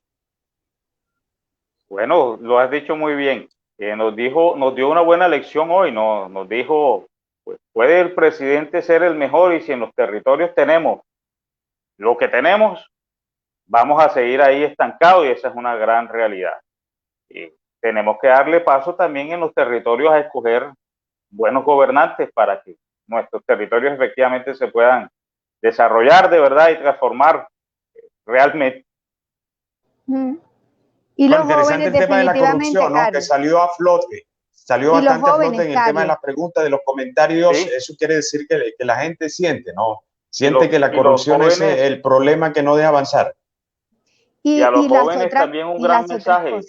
Speaker 2: Bueno, lo has dicho muy bien. Nos dio una buena lección hoy, nos dijo, pues, puede el presidente ser el mejor y si en los territorios tenemos lo que tenemos, vamos a seguir ahí estancados y esa es una gran realidad. Y tenemos que darle paso también en los territorios a escoger buenos gobernantes para que nuestros territorios efectivamente se puedan desarrollar de verdad y transformar realmente.
Speaker 4: Y los
Speaker 1: interesante
Speaker 4: jóvenes,
Speaker 1: el tema de la corrupción, ¿no? Que salió a flote. Salió bastante a flote en el tema de las preguntas, de los comentarios. ¿Sí? Eso quiere decir que la gente siente, ¿no? Siente que la corrupción jóvenes, es el problema que no deja avanzar.
Speaker 2: Y a los jóvenes también un gran mensaje.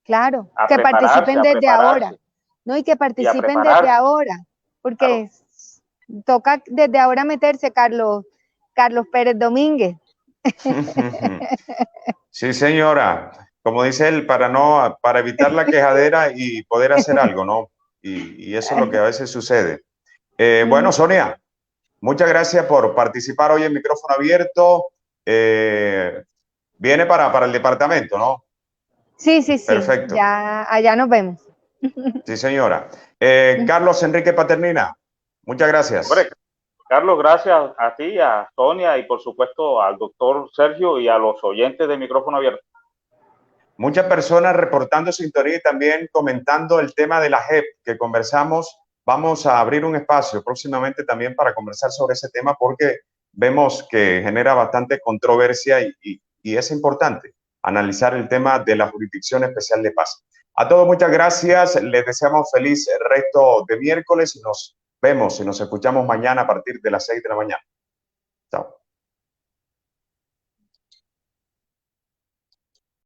Speaker 4: Claro, que participen desde ahora. ¿No? Y que participen desde ahora. Porque toca desde ahora meterse, Carlos Pérez Domínguez.
Speaker 1: Sí, señora. Como dice él, para evitar la quejadera y poder hacer algo, ¿no? Y eso es lo que a veces sucede. Bueno, Sonia, muchas gracias por participar hoy en Micrófono Abierto. Viene para el departamento, ¿no?
Speaker 4: Sí, sí, sí.
Speaker 1: Perfecto.
Speaker 4: Ya, allá nos vemos.
Speaker 1: Sí, señora. Carlos Enrique Paternina, muchas gracias.
Speaker 2: Hombre, Carlos, gracias a ti, a Sonia y por supuesto al doctor Sergio y a los oyentes de Micrófono Abierto.
Speaker 1: Muchas personas reportando sintonía y también comentando el tema de la JEP que conversamos. Vamos a abrir un espacio próximamente también para conversar sobre ese tema porque vemos que genera bastante controversia y es importante analizar el tema de la Jurisdicción Especial de Paz. A todos muchas gracias, les deseamos feliz resto de miércoles y nos vemos y nos escuchamos mañana a partir de las 6 de la mañana.